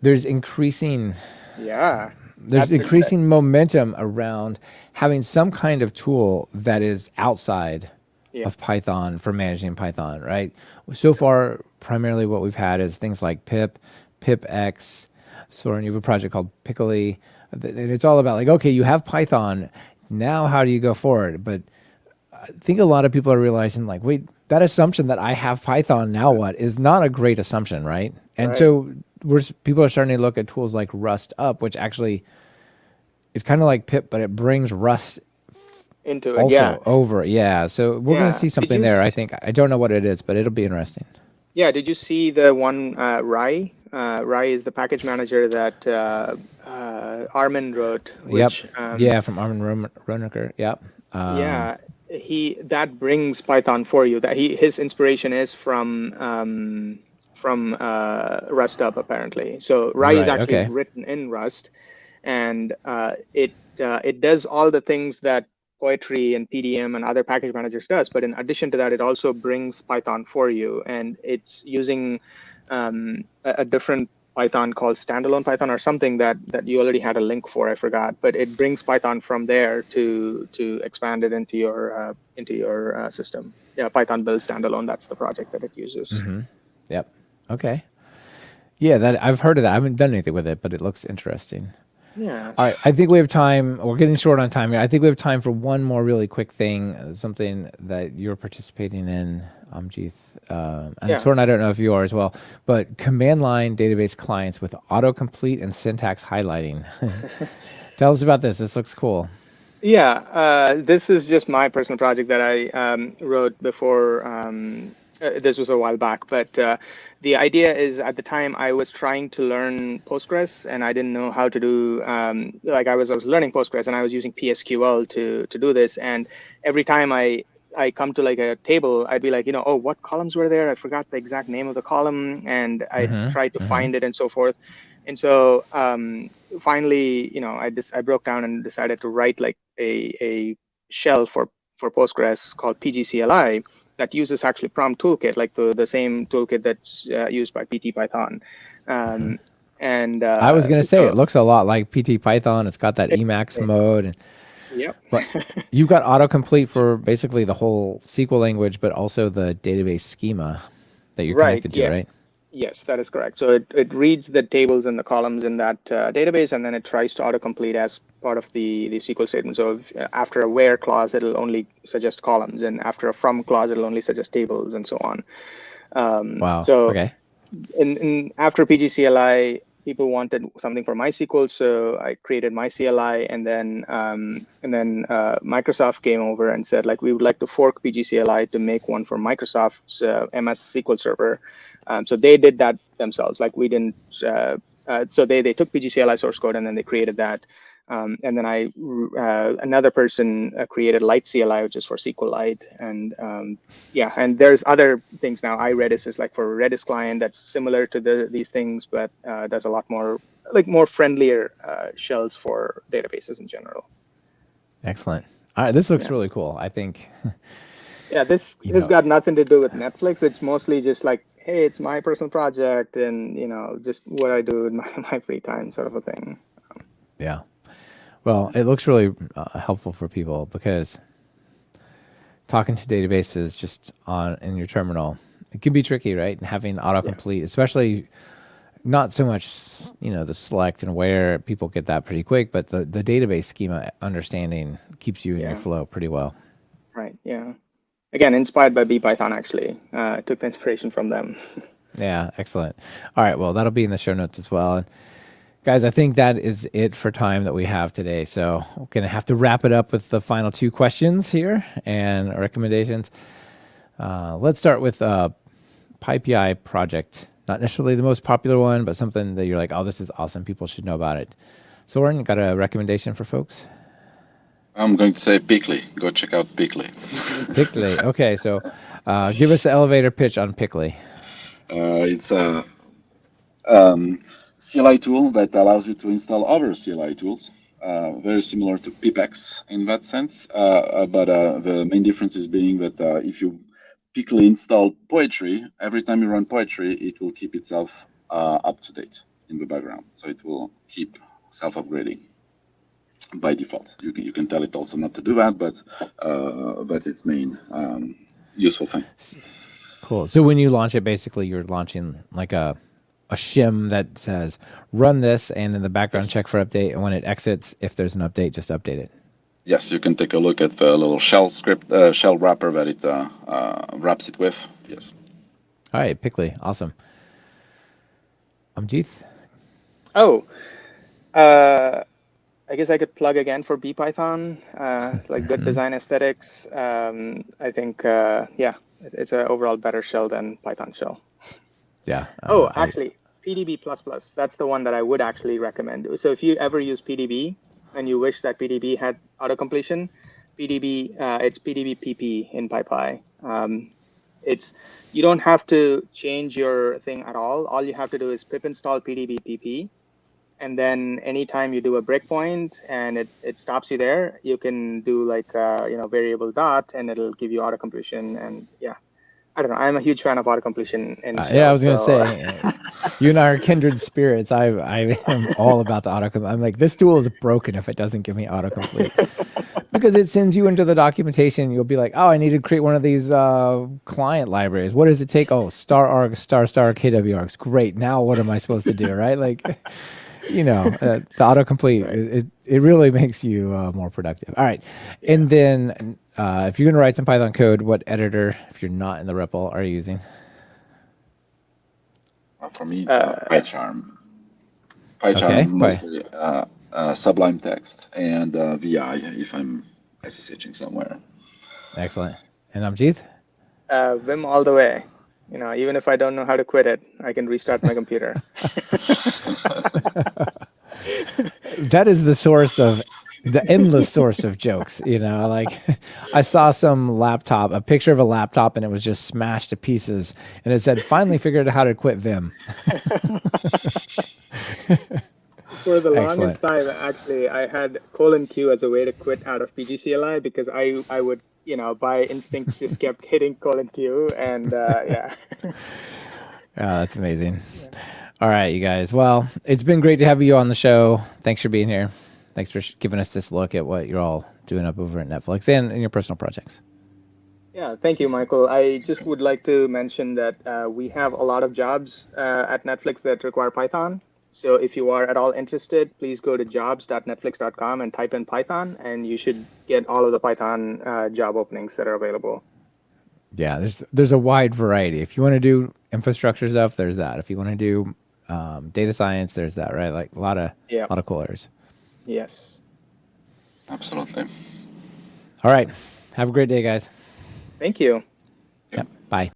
[SPEAKER 1] there's increasing
[SPEAKER 2] Yeah.
[SPEAKER 1] there's
[SPEAKER 2] That's
[SPEAKER 1] increasing momentum around having some kind of tool that is outside
[SPEAKER 2] yeah.
[SPEAKER 1] of Python for managing Python, right? So far, primarily what we've had is things like pip, pipx. Soren, you have a project called Pickly. And it's all about like, okay, you have Python. Now how do you go forward? But I think a lot of people are realizing like, wait, that assumption that I have Python, now what, is not a great assumption, right? And
[SPEAKER 2] Right.
[SPEAKER 1] so people are starting to look at tools like Rust Up, which actually is kind of like pip, but it brings Rust
[SPEAKER 2] Into it. Yeah.
[SPEAKER 1] also over. Yeah. So we're going to
[SPEAKER 2] Yeah.
[SPEAKER 1] see
[SPEAKER 2] Did
[SPEAKER 1] something
[SPEAKER 2] you
[SPEAKER 1] there. I think, I don't know what it is, but it'll be interesting.
[SPEAKER 2] Yeah, did you see the one Rye? Rye is the package manager that Armin wrote,
[SPEAKER 1] Yep.
[SPEAKER 2] which
[SPEAKER 1] Yeah. From Armin Ronacher. Yep.
[SPEAKER 2] yeah, he that brings Python for you. That his inspiration is from Rust Up apparently. So Rye is
[SPEAKER 1] Right.
[SPEAKER 2] actually
[SPEAKER 1] Okay.
[SPEAKER 2] written in Rust, and it does all the things that Poetry and PDM and other package managers does. But in addition to that, it also brings Python for you, and it's using a different Python called standalone Python or something that you already had a link for. I forgot, but it brings Python from there to expand it into your system. Yeah, Python build standalone. That's the project that it uses.
[SPEAKER 1] Yep. Okay. Yeah. That I've heard of that. I haven't done anything with it, but it looks interesting.
[SPEAKER 2] Yeah.
[SPEAKER 1] All right. I think we have time. We're getting short on time here. I think we have time for one more really quick thing, something that you're participating in, Amjith. And
[SPEAKER 2] Yeah.
[SPEAKER 1] Soren, I don't know if you are as well, but command line database clients with autocomplete and syntax highlighting. Tell us about this. This looks cool.
[SPEAKER 2] Yeah, this is just my personal project that I wrote before. This was a while back, but the idea is at the time I was trying to learn Postgres and I didn't know how to do like I was learning Postgres and I was using PSQL to do this. And every time I come to like a table, I'd be like, oh, what columns were there? I forgot the exact name of the column, and I tried to find it and so forth. And so finally, I broke down and decided to write like a shell for Postgres called PGCLI that uses actually Prompt Toolkit, like the same toolkit that's used by PT Python. And
[SPEAKER 1] I was going to say,
[SPEAKER 2] so
[SPEAKER 1] it looks a lot like PT Python. It's got that Emacs mode. And,
[SPEAKER 2] yep.
[SPEAKER 1] but you've got autocomplete for basically the whole SQL language, but also the database schema that you're connected to, right?
[SPEAKER 2] Yes, that is correct. So it reads the tables and the columns in that database, and then it tries to autocomplete as part of the SQL statement. So after a where clause, it'll only suggest columns, and after a from clause, it'll only suggest tables, and so on.
[SPEAKER 1] Wow.
[SPEAKER 2] So
[SPEAKER 1] okay.
[SPEAKER 2] After PGCLI, people wanted something for MySQL, so I created MyCLI, and then Microsoft came over and said, like, we would like to fork PGCLI to make one for Microsoft's MS SQL Server. So they did that themselves. Like we didn't. So they took PGCLI source code and then they created that. And then another person created LiteCLI, which is for SQLite, and yeah, and there's other things now. iRedis is like for Redis client that's similar to these things, but does a lot more, like more friendlier shells for databases in general.
[SPEAKER 1] Excellent. All right, this looks really cool. I think.
[SPEAKER 2] Yeah, this has got nothing to do with Netflix. It's mostly just like, hey, it's my personal project, and just what I do in my free time, sort of a thing.
[SPEAKER 1] Yeah. Well, it looks really helpful for people because talking to databases just in your terminal, it can be tricky, right? And having autocomplete, especially not so much, the select and where, people get that pretty quick, but the database schema understanding keeps you in your flow pretty well.
[SPEAKER 2] Right. Yeah. Again, inspired by BPython, actually. Took the inspiration from them.
[SPEAKER 1] Yeah. Excellent. All right. Well, that'll be in the show notes as well. And guys, I think that is it for time that we have today. So we're going to have to wrap it up with the final two questions here and recommendations. Let's start with PyPI project. Not necessarily the most popular one, but something that you're like, oh, this is awesome. People should know about it. Soren, got a recommendation for folks?
[SPEAKER 3] I'm going to say Pickly. Go check out Pickly.
[SPEAKER 1] Pickly. Okay, so give us the elevator pitch on Pickly.
[SPEAKER 3] It's a CLI tool that allows you to install other CLI tools, very similar to pipx in that sense. But the main difference is being that if you Pickly install Poetry, every time you run Poetry, it will keep itself up to date. in the background, so it will keep self-upgrading by default. You can tell it also not to do that, but its main useful thing.
[SPEAKER 1] Cool. So when you launch it, basically you're launching like a shim that says run this, and in the background
[SPEAKER 3] Yes.
[SPEAKER 1] check for update, and when it exits, if there's an update, just update it.
[SPEAKER 3] Yes, you can take a look at the little shell script, shell wrapper that it wraps it with. Yes.
[SPEAKER 1] All right, Pickley, awesome. Jeeth.
[SPEAKER 2] Oh, I guess I could plug again for BPython, like good design aesthetics. I think, yeah, it's an overall better shell than Python shell.
[SPEAKER 1] Yeah.
[SPEAKER 2] Oh, actually, PDB++, that's the one that I would actually recommend. So if you ever use PDB and you wish that PDB had auto-completion, it's PDB PP in PyPy. You don't have to change your thing at all. All you have to do is pip install PDB PP. And then anytime you do a breakpoint and it stops you there, you can do like, variable dot, and it'll give you auto-completion. And yeah, I don't know. I'm a huge fan of auto-completion.
[SPEAKER 1] Yeah, I was going to say, you and I are kindred spirits. I am all about the autocomplete. I'm like, this tool is broken if it doesn't give me autocomplete. Because it sends you into the documentation. You'll be like, oh, I need to create one of these client libraries. What does it take? Oh, star args, star KW args. Great. Now what am I supposed to do, right? Like, the autocomplete, it really makes you more productive. All right. And then if you're going to write some Python code, what editor, if you're not in the REPL, are you using?
[SPEAKER 3] For me, PyCharm. PyCharm mostly Sublime Text and VI if I'm SSHing somewhere.
[SPEAKER 1] Excellent. And Jeeth?
[SPEAKER 2] Vim all the way. Even if I don't know how to quit it, I can restart my computer.
[SPEAKER 1] That is the endless source of jokes. Like I saw a picture of a laptop, and it was just smashed to pieces, and it said, finally figured out how to quit Vim.
[SPEAKER 2] For the
[SPEAKER 1] Excellent.
[SPEAKER 2] longest time, actually, I had :Q as a way to quit out of PGCLI because I would, by instinct just kept hitting :Q, and yeah.
[SPEAKER 1] Oh, that's amazing. All right, you guys. Well, it's been great to have you on the show. Thanks for being here. Thanks for giving us this look at what you're all doing up over at Netflix and in your personal projects.
[SPEAKER 2] Yeah, thank you, Michael. I just would like to mention that we have a lot of jobs at Netflix that require Python. So if you are at all interested, please go to jobs.netflix.com and type in Python, and you should get all of the Python job openings that are available.
[SPEAKER 1] Yeah, there's a wide variety. If you want to do infrastructure stuff, there's that. If you want to do data science, there's that, right? Like a lot of cool areas.
[SPEAKER 2] Yes.
[SPEAKER 3] Absolutely.
[SPEAKER 1] All right. Have a great day, guys.
[SPEAKER 2] Thank you.